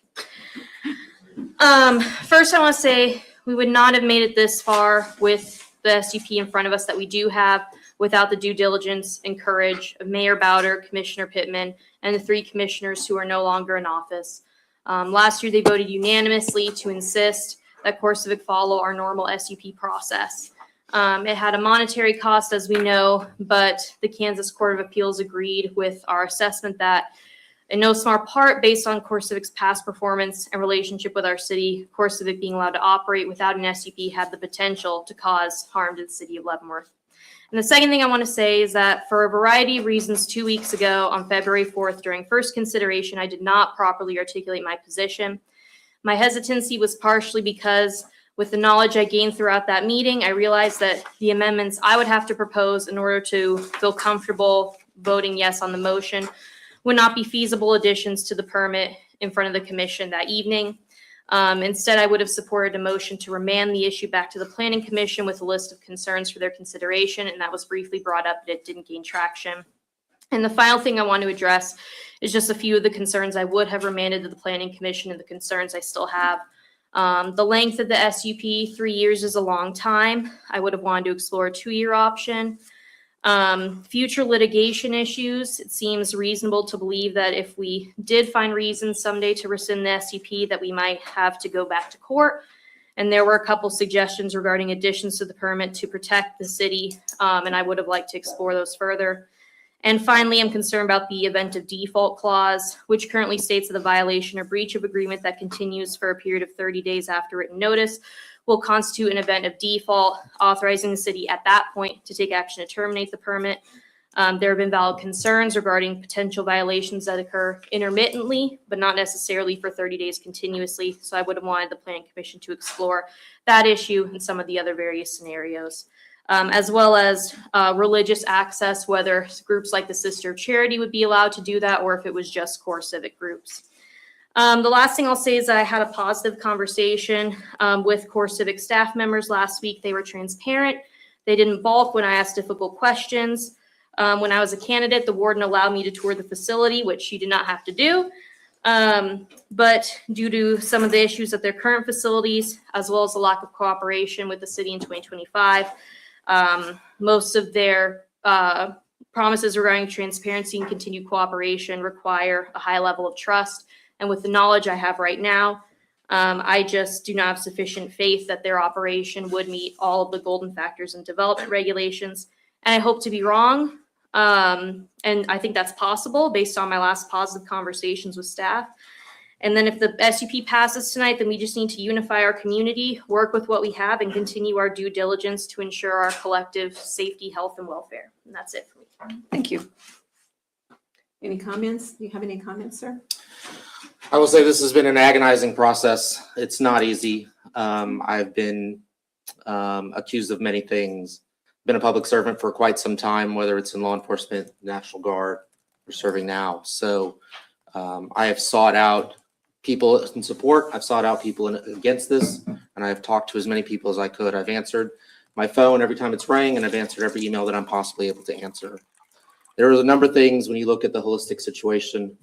First, I want to say we would not have made it this far with the SUP in front of us that we do have without the due diligence and courage of Mayor Bowder, Commissioner Pittman, and the 3 commissioners who are no longer in office. Last year, they voted unanimously to insist that CoreCivic follow our normal SUP process. It had a monetary cost, as we know, but the Kansas Court of Appeals agreed with our assessment that in no small part based on CoreCivic's past performance and relationship with our city, CoreCivic being allowed to operate without an SUP had the potential to cause harm to the city of Leavenworth. And the second thing I want to say is that for a variety of reasons, 2 weeks ago on February 4th, during first consideration, I did not properly articulate my position. My hesitancy was partially because with the knowledge I gained throughout that meeting, I realized that the amendments I would have to propose in order to feel comfortable voting yes on the motion would not be feasible additions to the permit in front of the commission that evening. Instead, I would have supported a motion to remand the issue back to the Planning Commission with a list of concerns for their consideration, and that was briefly brought up, but it didn't gain traction. And the final thing I want to address is just a few of the concerns I would have remanded to the Planning Commission and the concerns I still have. The length of the SUP, 3 years is a long time. I would have wanted to explore a 2-year option. Future litigation issues, it seems reasonable to believe that if we did find reasons someday to rescind the SUP, that we might have to go back to court. And there were a couple suggestions regarding additions to the permit to protect the city, and I would have liked to explore those further. And finally, I'm concerned about the event of default clause, which currently states that the violation or breach of agreement that continues for a period of 30 days after written notice will constitute an event of default, authorizing the city at that point to take action to terminate the permit. There have been valid concerns regarding potential violations that occur intermittently, but not necessarily for 30 days continuously. So I would have wanted the Planning Commission to explore that issue and some of the other various scenarios. As well as religious access, whether groups like the Sister Charity would be allowed to do that, or if it was just CoreCivic groups. The last thing I'll say is that I had a positive conversation with CoreCivic staff members last week. They were transparent. They didn't balk when I asked difficult questions. When I was a candidate, the warden allowed me to tour the facility, which she did not have to do. But due to some of the issues at their current facilities, as well as the lack of cooperation with the city in 2025, most of their promises regarding transparency and continued cooperation require a high level of trust. And with the knowledge I have right now, I just do not have sufficient faith that their operation would meet all of the golden factors and development regulations. And I hope to be wrong. And I think that's possible based on my last positive conversations with staff. And then if the SUP passes tonight, then we just need to unify our community, work with what we have, and continue our due diligence to ensure our collective safety, health, and welfare. And that's it for me. Thank you. Any comments? Do you have any comments, sir? I will say this has been an agonizing process. It's not easy. I've been accused of many things. Been a public servant for quite some time, whether it's in law enforcement, National Guard, or serving now. So I have sought out people in support. I've sought out people against this, and I've talked to as many people as I could. I've answered my phone every time it's rang, and I've answered every email that I'm possibly able to answer. There are a number of things when you look at the holistic situation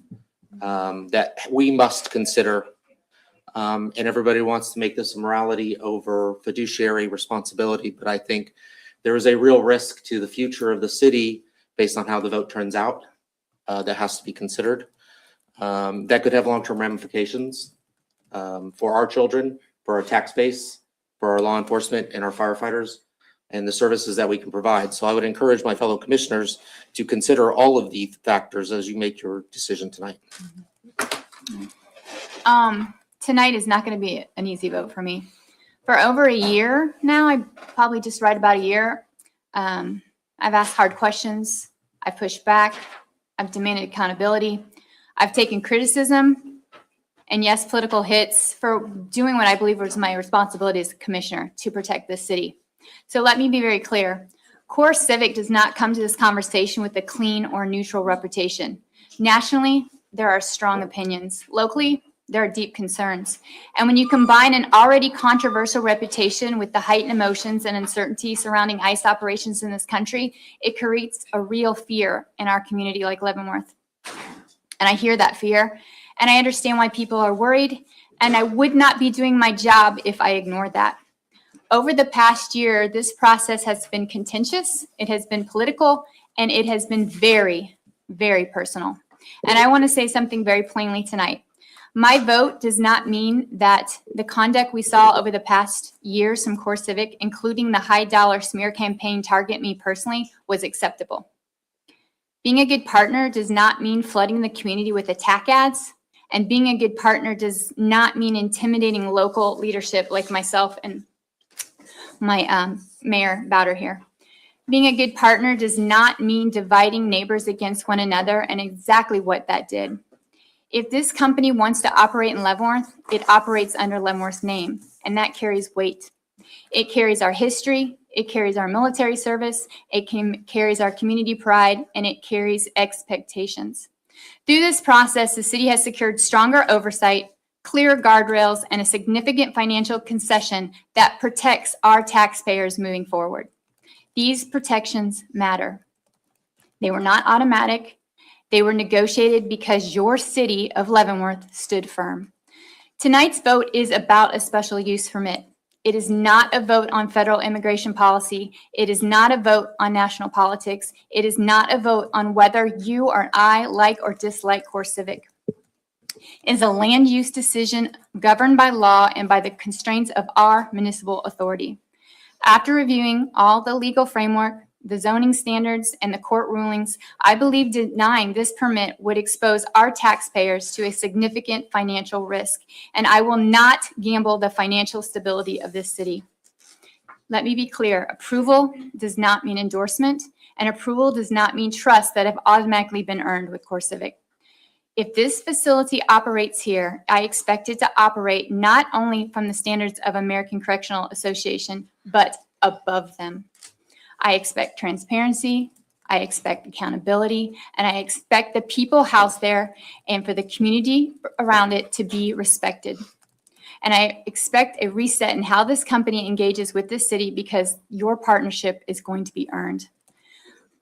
that we must consider. And everybody wants to make this a morality over fiduciary responsibility, but I think there is a real risk to the future of the city based on how the vote turns out that has to be considered. That could have long-term ramifications for our children, for our tax base, for our law enforcement and our firefighters, and the services that we can provide. So I would encourage my fellow commissioners to consider all of these factors as you make your decision tonight. Tonight is not going to be an easy vote for me. For over a year now, I probably just right about a year, I've asked hard questions. I've pushed back. I've demanded accountability. I've taken criticism and yes, political hits for doing what I believe was my responsibility as a commissioner to protect this city. So let me be very clear. CoreCivic does not come to this conversation with a clean or neutral reputation. Nationally, there are strong opinions. Locally, there are deep concerns. And when you combine an already controversial reputation with the heightened emotions and uncertainty surrounding ICE operations in this country, it creates a real fear in our community like Leavenworth. And I hear that fear, and I understand why people are worried, and I would not be doing my job if I ignored that. Over the past year, this process has been contentious, it has been political, and it has been very, very personal. And I want to say something very plainly tonight. My vote does not mean that the conduct we saw over the past years from CoreCivic, including the high dollar smear campaign target me personally, was acceptable. Being a good partner does not mean flooding the community with attack ads, and being a good partner does not mean intimidating local leadership like myself and my Mayor Bowder here. Being a good partner does not mean dividing neighbors against one another, and exactly what that did. If this company wants to operate in Leavenworth, it operates under Leavenworth's name, and that carries weight. It carries our history, it carries our military service, it carries our community pride, and it carries expectations. Through this process, the city has secured stronger oversight, clear guardrails, and a significant financial concession that protects our taxpayers moving forward. These protections matter. They were not automatic. They were negotiated because your city of Leavenworth stood firm. Tonight's vote is about a special use permit. It is not a vote on federal immigration policy. It is not a vote on national politics. It is not a vote on whether you or I like or dislike CoreCivic. It is a land use decision governed by law and by the constraints of our municipal authority. After reviewing all the legal framework, the zoning standards, and the court rulings, I believe denying this permit would expose our taxpayers to a significant financial risk, and I will not gamble the financial stability of this city. Let me be clear, approval does not mean endorsement, and approval does not mean trust that have automatically been earned with CoreCivic. If this facility operates here, I expect it to operate not only from the standards of American Correctional Association, but above them. I expect transparency, I expect accountability, and I expect the people housed there and for the community around it to be respected. And I expect a reset in how this company engages with this city because your partnership is going to be earned.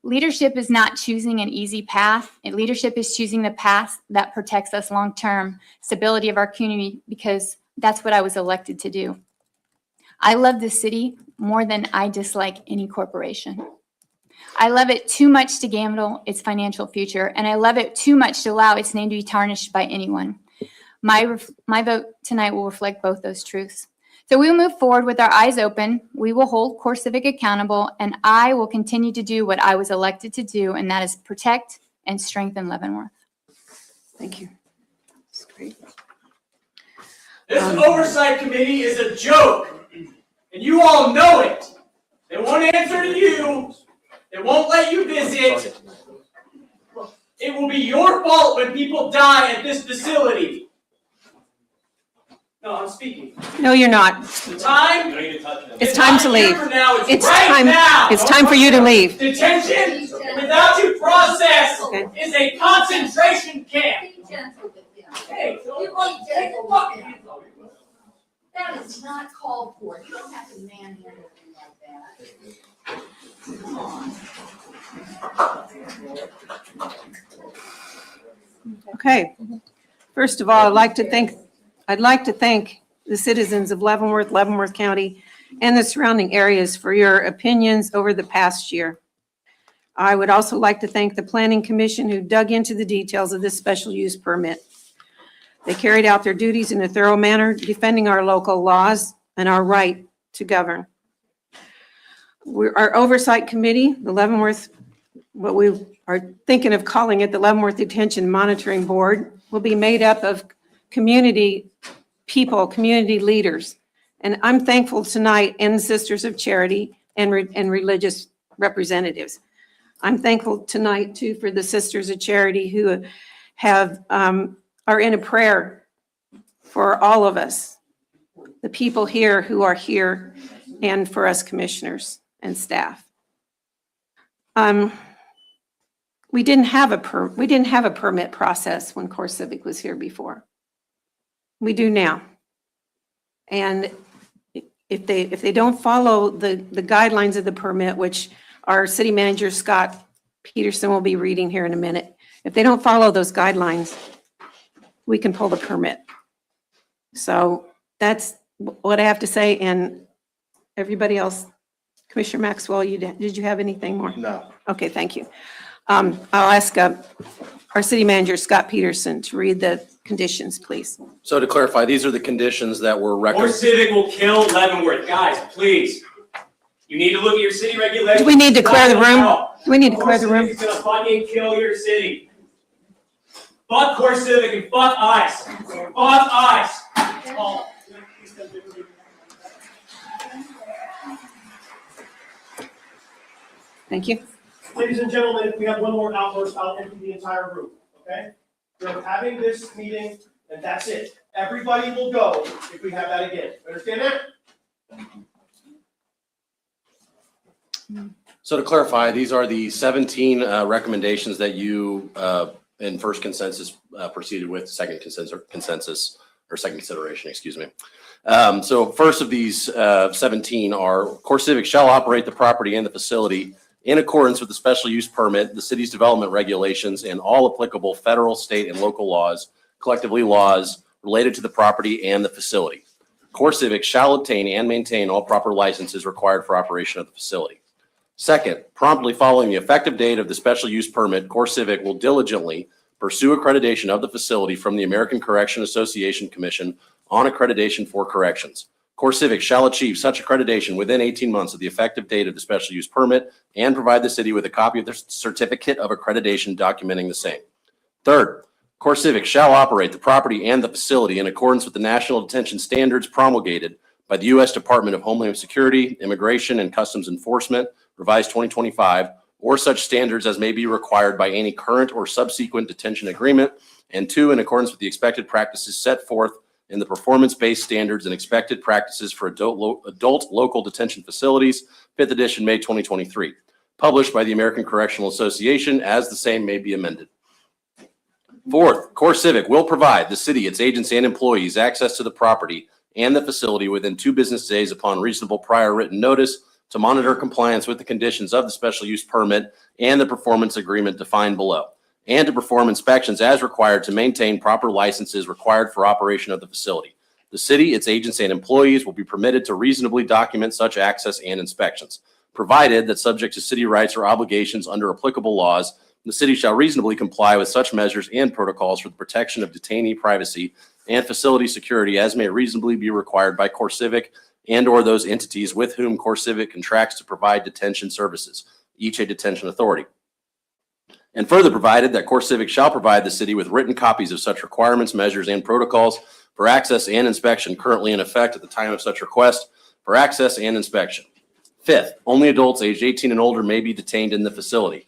Leadership is not choosing an easy path, and leadership is choosing the path that protects us long-term, stability of our community, because that's what I was elected to do. I love this city more than I dislike any corporation. I love it too much to gamble its financial future, and I love it too much to allow its name to be tarnished by anyone. My vote tonight will reflect both those truths. So we will move forward with our eyes open. We will hold CoreCivic accountable, and I will continue to do what I was elected to do, and that is protect and strengthen Leavenworth. Thank you. That's great. This oversight committee is a joke, and you all know it. They won't answer to you. They won't let you visit. It will be your fault when people die at this facility. No, I'm speaking. No, you're not. The time. It's time to leave. It's right now. It's time for you to leave. Detention without due process is a concentration camp. Hey, take a look. That is not called for. You don't have to manhandle me like that. Come on. Okay. First of all, I'd like to thank the citizens of Leavenworth, Leavenworth County, and the surrounding areas for your opinions over the past year. I would also like to thank the Planning Commission who dug into the details of this special use permit. They carried out their duties in a thorough manner, defending our local laws and our right to govern. Our oversight committee, the Leavenworth, what we are thinking of calling it the Leavenworth Detention Monitoring Board, will be made up of community people, community leaders, And I'm thankful tonight, and Sisters of Charity and religious representatives. I'm thankful tonight too for the Sisters of Charity who have, are in a prayer for all of us, the people here who are here, and for us commissioners and staff. We didn't have a permit process when CoreCivic was here before. We do now. And if they don't follow the guidelines of the permit, which our city manager, Scott Peterson, will be reading here in a minute, if they don't follow those guidelines, we can pull the permit. So that's what I have to say. And everybody else, Commissioner Maxwell, did you have anything more? No. Okay, thank you. I'll ask our city manager, Scott Peterson, to read the conditions, please. So to clarify, these are the conditions that were recommended. CoreCivic will kill Leavenworth. Guys, please. You need to look at your city regulations. Do we need to clear the room? Do we need to clear the room? CoreCivic is gonna fucking kill your city. Fuck CoreCivic and fuck ICE. Fuck ICE. Oh. Thank you. Ladies and gentlemen, we have one more outburst. I'll empty the entire room, okay? We're having this meeting, and that's it. Everybody will go if we have that again. Understand that? So to clarify, these are the 17 recommendations that you, in first consensus, proceeded with, second consensus, or second consideration, excuse me. So first of these 17 are CoreCivic shall operate the property and the facility in accordance with the special use permit, the city's development regulations, and all applicable federal, state, and local laws, collectively laws related to the property and the facility. CoreCivic shall obtain and maintain all proper licenses required for operation of the facility. Second, promptly following the effective date of the special use permit, CoreCivic will diligently pursue accreditation of the facility from the American Correction Association Commission on accreditation for corrections. CoreCivic shall achieve such accreditation within 18 months of the effective date of the special use permit and provide the city with a copy of the certificate of accreditation documenting the same. Third, CoreCivic shall operate the property and the facility in accordance with the national detention standards promulgated by the U.S. Department of Homeland Security, Immigration, and Customs Enforcement, revised 2025, or such standards as may be required by any current or subsequent detention agreement. And two, in accordance with the expected practices set forth in the performance-based standards and expected practices for adult local detention facilities, 5th edition, May 2023, published by the American Correctional Association as the same may be amended. Fourth, CoreCivic will provide the city, its agents, and employees access to the property and the facility within 2 business days upon reasonable prior written notice to monitor compliance with the conditions of the special use permit and the performance agreement defined below, and to perform inspections as required to maintain proper licenses required for operation of the facility. The city, its agents, and employees will be permitted to reasonably document such access and inspections, provided that subject to city rights or obligations under applicable laws, the city shall reasonably comply with such measures and protocols for the protection of detainee privacy and facility security as may reasonably be required by CoreCivic and or those entities with whom CoreCivic contracts to provide detention services, each a detention authority. And further provided that CoreCivic shall provide the city with written copies of such requirements, measures, and protocols for access and inspection currently in effect at the time of such request for access and inspection. Fifth, only adults aged 18 and older may be detained in the facility.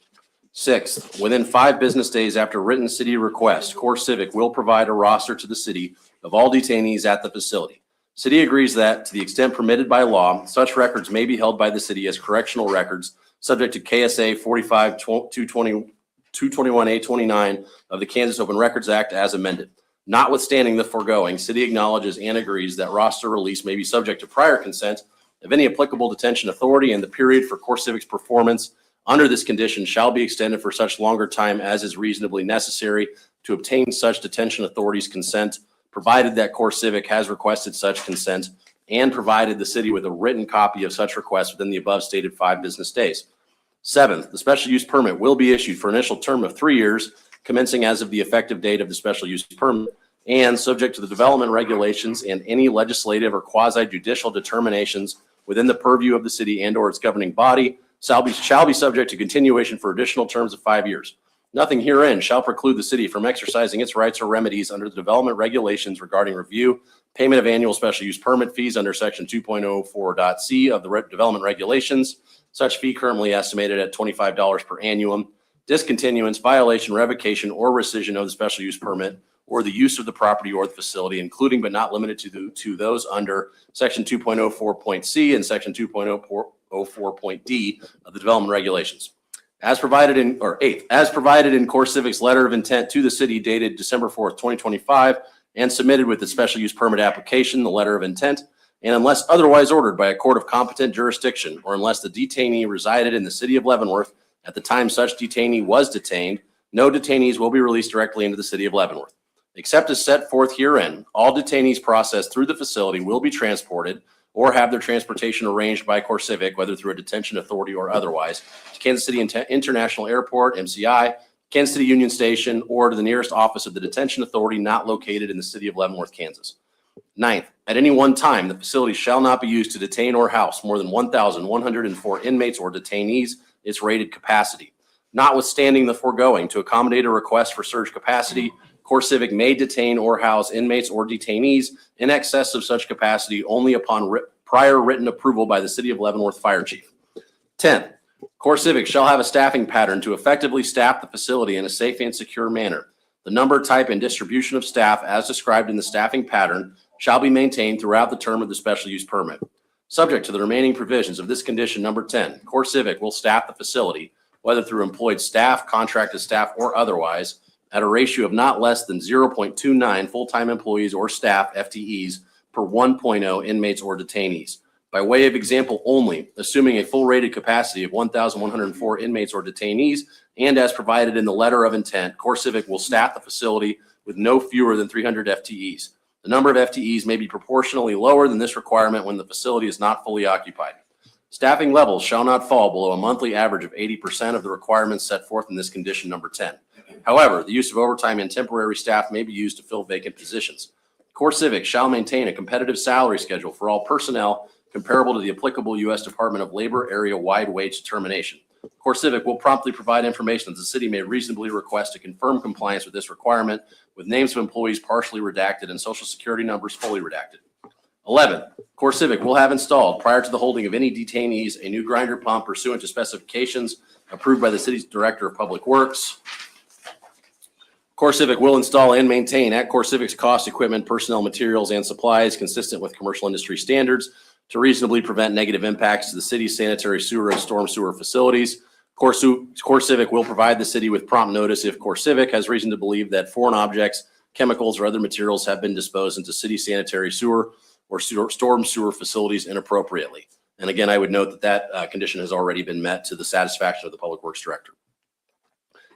Sixth, within 5 business days after written city request, CoreCivic will provide a roster to the city of all detainees at the facility. City agrees that, to the extent permitted by law, such records may be held by the city as correctional records subject to KSA 45-221-829 of the Kansas Open Records Act as amended. Notwithstanding the foregoing, city acknowledges and agrees that roster release may be subject to prior consent of any applicable detention authority, and the period for CoreCivic's performance under this condition shall be extended for such longer time as is reasonably necessary to obtain such detention authority's consent, provided that CoreCivic has requested such consent and provided the city with a written copy of such request within the above stated 5 business days. Seventh, the special use permit will be issued for an initial term of 3 years, commencing as of the effective date of the special use permit, and subject to the development regulations and any legislative or quasi-judicial determinations within the purview of the city and or its governing body, shall be subject to continuation for additional terms of 5 years. Nothing herein shall preclude the city from exercising its rights or remedies under the development regulations regarding review, payment of annual special use permit fees under section 2.04.c of the development regulations, such fee currently estimated at $25 per annum, discontinuance, violation, revocation, or rescission of the special use permit or the use of the property or the facility, including but not limited to those under section 2.04.c and section 2.04.d of the development regulations. As provided in, or eighth, as provided in CoreCivic's letter of intent to the city dated December 4th, 2025, and submitted with the special use permit application, the letter of intent, and unless otherwise ordered by a court of competent jurisdiction, or unless the detainee resided in the city of Leavenworth at the time such detainee was detained, no detainees will be released directly into the city of Leavenworth. Except as set forth herein, all detainees processed through the facility will be transported or have their transportation arranged by CoreCivic, whether through a detention authority or otherwise, to Kansas City International Airport, MCI, Kansas City Union Station, or to the nearest office of the detention authority not located in the city of Leavenworth, Kansas. Ninth, at any one time, the facility shall not be used to detain or house more than 1,104 inmates or detainees, its rated capacity. Notwithstanding the foregoing, to accommodate a request for surge capacity, CoreCivic may detain or house inmates or detainees in excess of such capacity only upon prior written approval by the City of Leavenworth Fire Chief. 10th, CoreCivic shall have a staffing pattern to effectively staff the facility in a safe and secure manner. The number, type, and distribution of staff as described in the staffing pattern shall be maintained throughout the term of the special use permit. Subject to the remaining provisions of this condition number 10, CoreCivic will staff the facility, whether through employed staff, contracted staff, or otherwise, at a ratio of not less than 0.29 full-time employees or staff, FTEs, per 1.0 inmates or detainees. By way of example only, assuming a full rated capacity of 1,104 inmates or detainees, and as provided in the letter of intent, CoreCivic will staff the facility with no fewer than 300 FTEs. The number of FTEs may be proportionally lower than this requirement when the facility is not fully occupied. Staffing levels shall not fall below a monthly average of 80% of the requirements set forth in this condition number 10. However, the use of overtime and temporary staff may be used to fill vacant positions. CoreCivic shall maintain a competitive salary schedule for all personnel comparable to the applicable U.S. Department of Labor area-wide wage determination. CoreCivic will promptly provide information that the city may reasonably request to confirm compliance with this requirement, with names of employees partially redacted and social security numbers fully redacted. 11, CoreCivic will have installed, prior to the holding of any detainees, a new grinder pump pursuant to specifications approved by the city's Director of Public Works. CoreCivic will install and maintain at CoreCivic's cost equipment, personnel, materials, and supplies consistent with commercial industry standards to reasonably prevent negative impacts to the city's sanitary sewer and storm sewer facilities. CoreCivic will provide the city with prompt notice if CoreCivic has reason to believe that foreign objects, chemicals, or other materials have been disposed into city sanitary sewer or storm sewer facilities inappropriately. And again, I would note that that condition has already been met to the satisfaction of the Public Works Director.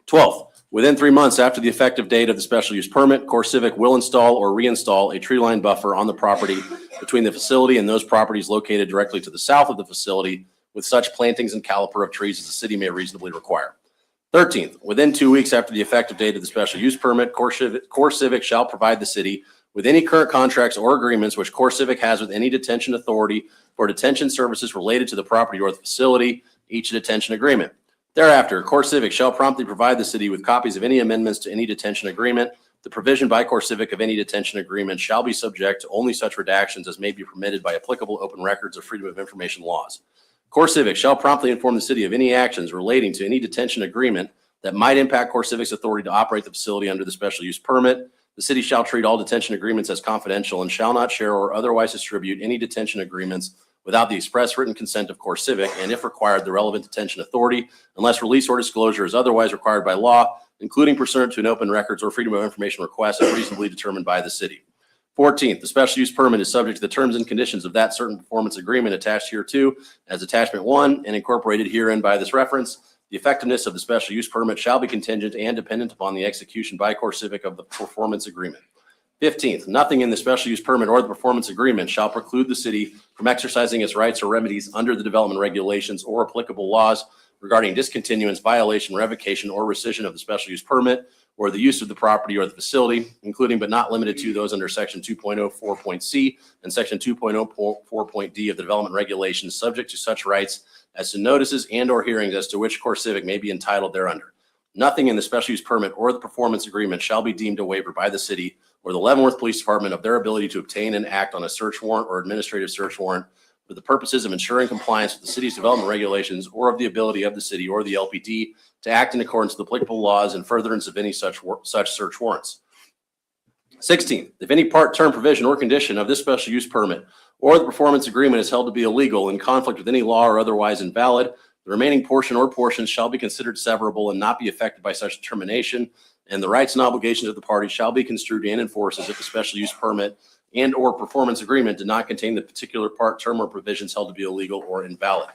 12th, within 3 months after the effective date of the special use permit, CoreCivic will install or reinstall a tree line buffer on the property between the facility and those properties located directly to the south of the facility, with such plantings and caliper of trees as the city may reasonably require. 13th, within 2 weeks after the effective date of the special use permit, CoreCivic shall provide the city with any current contracts or agreements which CoreCivic has with any detention authority for detention services related to the property or the facility, each detention agreement. Thereafter, CoreCivic shall promptly provide the city with copies of any amendments to any detention agreement. The provision by CoreCivic of any detention agreement shall be subject to only such redactions as may be permitted by applicable open records or freedom of information laws. CoreCivic shall promptly inform the city of any actions relating to any detention agreement that might impact CoreCivic's authority to operate the facility under the special use permit. The city shall treat all detention agreements as confidential and shall not share or otherwise distribute any detention agreements without the express written consent of CoreCivic and, if required, the relevant detention authority, unless release or disclosure is otherwise required by law, including pursuant to an open records or freedom of information request as reasonably determined by the city. 14th, the special use permit is subject to the terms and conditions of that certain performance agreement attached hereto as attachment 1 and incorporated herein by this reference. The effectiveness of the special use permit shall be contingent and dependent upon the execution by CoreCivic of the performance agreement. 15th, nothing in the special use permit or the performance agreement shall preclude the city from exercising its rights or remedies under the development regulations or applicable laws regarding discontinuance, violation, revocation, or rescission of the special use permit or the use of the property or the facility, including but not limited to those under section 2.04.c and section 2.04.d of the development regulations, subject to such rights as to notices and or hearings as to which CoreCivic may be entitled thereunder. Nothing in the special use permit or the performance agreement shall be deemed a waiver by the city or the Leavenworth Police Department of their ability to obtain and act on a search warrant or administrative search warrant for the purposes of ensuring compliance with the city's development regulations or of the ability of the city or the LPD to act in accordance with applicable laws in furtherance of any such search warrants. 16, if any part, term, provision, or condition of this special use permit or the performance agreement is held to be illegal, in conflict with any law, or otherwise invalid, the remaining portion or portions shall be considered severable and not be affected by such determination, and the rights and obligations of the parties shall be construed and enforced as if the special use permit and or performance agreement did not contain the particular part, term, or provisions held to be illegal or invalid.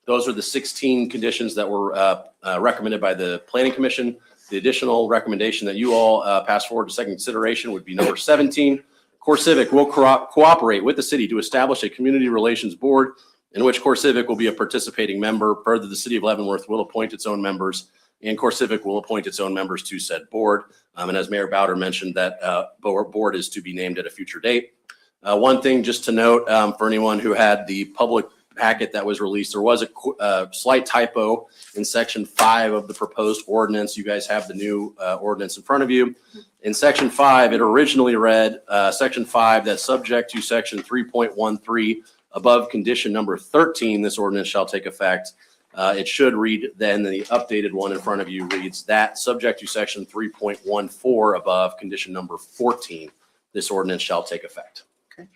Those are the 16 conditions that were recommended by the Planning Commission. The additional recommendation that you all pass forward to second consideration would be number 17. CoreCivic will cooperate with the city to establish a community relations board in which CoreCivic will be a participating member. Further, the city of Leavenworth will appoint its own members, and CoreCivic will appoint its own members to said board. And as Mayor Bowder mentioned, that board is to be named at a future date. One thing just to note for anyone who had the public packet that was released, there was a slight typo in section 5 of the proposed ordinance. You guys have the new ordinance in front of you. In section 5, it originally read section 5 that subject to section 3.13 above condition number 13, this ordinance shall take effect. It should read then the updated one in front of you reads that subject to section 3.14 above condition number 14, this ordinance shall take effect. Okay.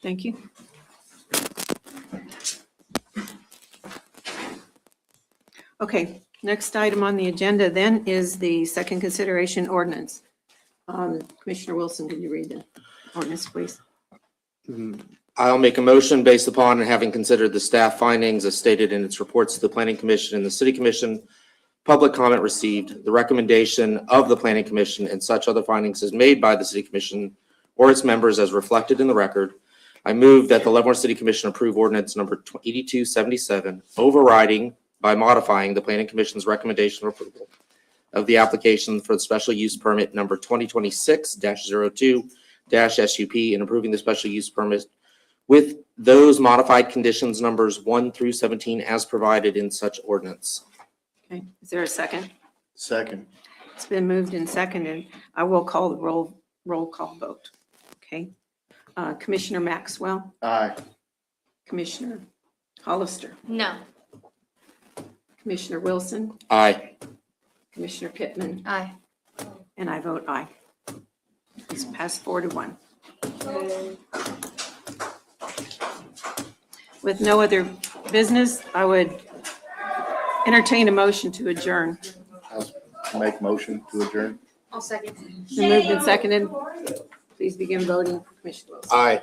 Thank you. Okay, next item on the agenda then is the second consideration ordinance. Commissioner Wilson, can you read the ordinance, please? I'll make a motion based upon having considered the staff findings as stated in its reports to the Planning Commission and the City Commission, public comment received, the recommendation of the Planning Commission, and such other findings as made by the City Commission or its members as reflected in the record. I move that the Leavenworth City Commission approve ordinance number 8277, overriding by modifying the Planning Commission's recommendation of approval of the application for the special use permit number 2026-02-SUP and approving the special use permit with those modified conditions numbers 1 through 17 as provided in such ordinance. Okay, is there a second? Second. It's been moved and seconded. I will call the roll call vote. Okay. Commissioner Maxwell, Aye. Commissioner Hollister, No. Commissioner Wilson, Aye. Commissioner Pittman, Aye. and I vote aye. It's passed 4-1. With no other business, I would entertain a motion to adjourn. I'll make motion to adjourn. I'll second. Been moved and seconded. Please begin voting. Commissioner Wilson. Aye.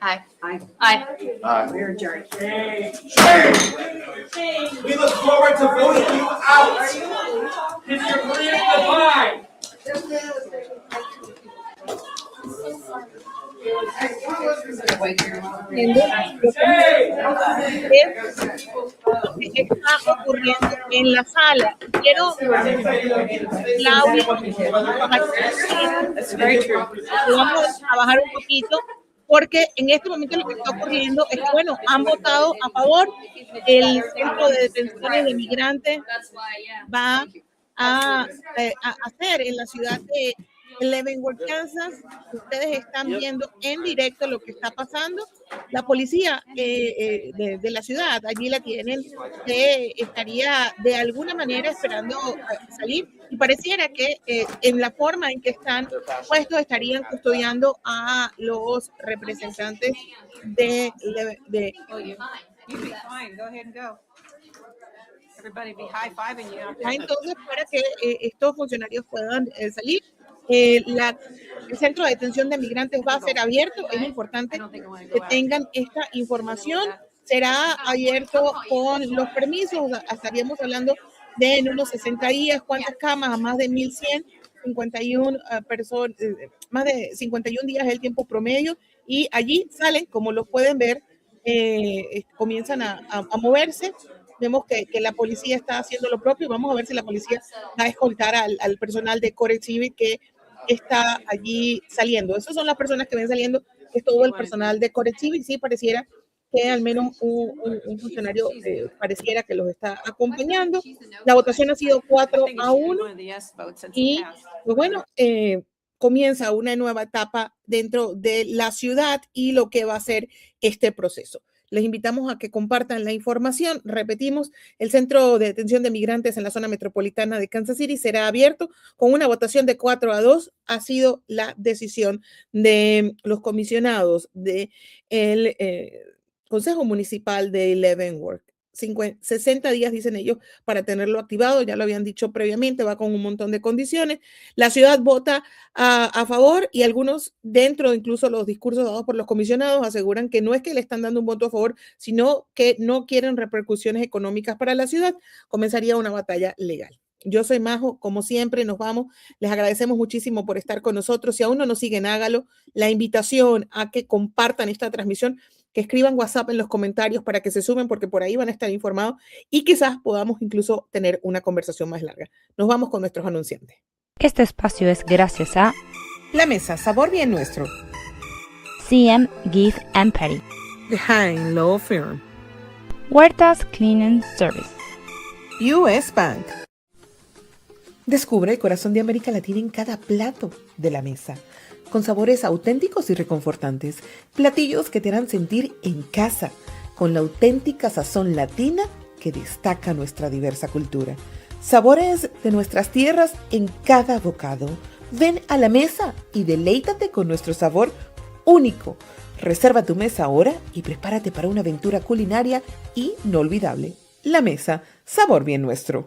Aye. Aye. Aye. Aye. We're adjourned. We look forward to voting you out. It's your career goodbye. Está ocurriendo en la sala. Quiero, Claudia, vamos a bajar un poquito, porque en este momento lo que está ocurriendo es que, bueno, han votado a favor. El centro de detención de inmigrantes va a hacer en la ciudad de Leavenworth, Kansas. Ustedes están viendo en directo lo que está pasando. La policía de la ciudad, allí la tienen, que estaría de alguna manera esperando salir, y pareciera que en la forma en que están puestos estarían custodiando a los representantes de entonces, para que estos funcionarios puedan salir. El centro de detención de migrantes va a ser abierto. Es importante que tengan esta información. Será abierto con los permisos. Estaríamos hablando de en unos 60 días, cuántas camas, más de 1,100, 51 personas, más de 51 días es el tiempo promedio, y allí salen, como los pueden ver, comienzan a moverse. Vemos que la policía está haciendo lo propio. Vamos a ver si la policía va a escoltar al personal de CoreCivic que está allí saliendo. Esas son las personas que ven saliendo, es todo el personal de CoreCivic. Sí, pareciera que al menos un funcionario pareciera que los está acompañando. La votación ha sido 4-1 y, pues bueno, comienza una nueva etapa dentro de la ciudad y lo que va a ser este proceso. Les invitamos a que compartan la información. Repetimos, el centro de detención de migrantes en la zona metropolitana de Kansas City será abierto con una votación de 4-2. Ha sido la decisión de los comisionados del Consejo Municipal de Leavenworth. 60 días, dicen ellos, para tenerlo activado. Ya lo habían dicho previamente, va con un montón de condiciones. La ciudad vota a favor y algunos, dentro incluso los discursos dados por los comisionados, aseguran que no es que le están dando un voto a favor, sino que no quieren repercusiones económicas para la ciudad. Comenzaría una batalla legal. Yo soy Majo, como siempre, nos vamos. Les agradecemos muchísimo por estar con nosotros. Si aún no nos siguen, hágalo. La invitación a que compartan esta transmisión, que escriban WhatsApp en los comentarios para que se sumen, porque por ahí van a estar informados y quizás podamos incluso tener una conversación más larga. Nos vamos con nuestros anunciantes. Este espacio es gracias a La Mesa, sabor bien nuestro. CM Gift and Petty, The Hein Law Firm, Huertas Cleaning Service, US Bank. Descubre el corazón de América Latina en cada plato de la mesa, con sabores auténticos y reconfortantes, platillos que te harán sentir en casa, con la auténtica sazón latina que destaca nuestra diversa cultura. Sabores de nuestras tierras en cada bocado. Ven a la mesa y deleítate con nuestro sabor único. Reserva tu mesa ahora y prepárate para una aventura culinaria inolvidable. La Mesa, sabor bien nuestro.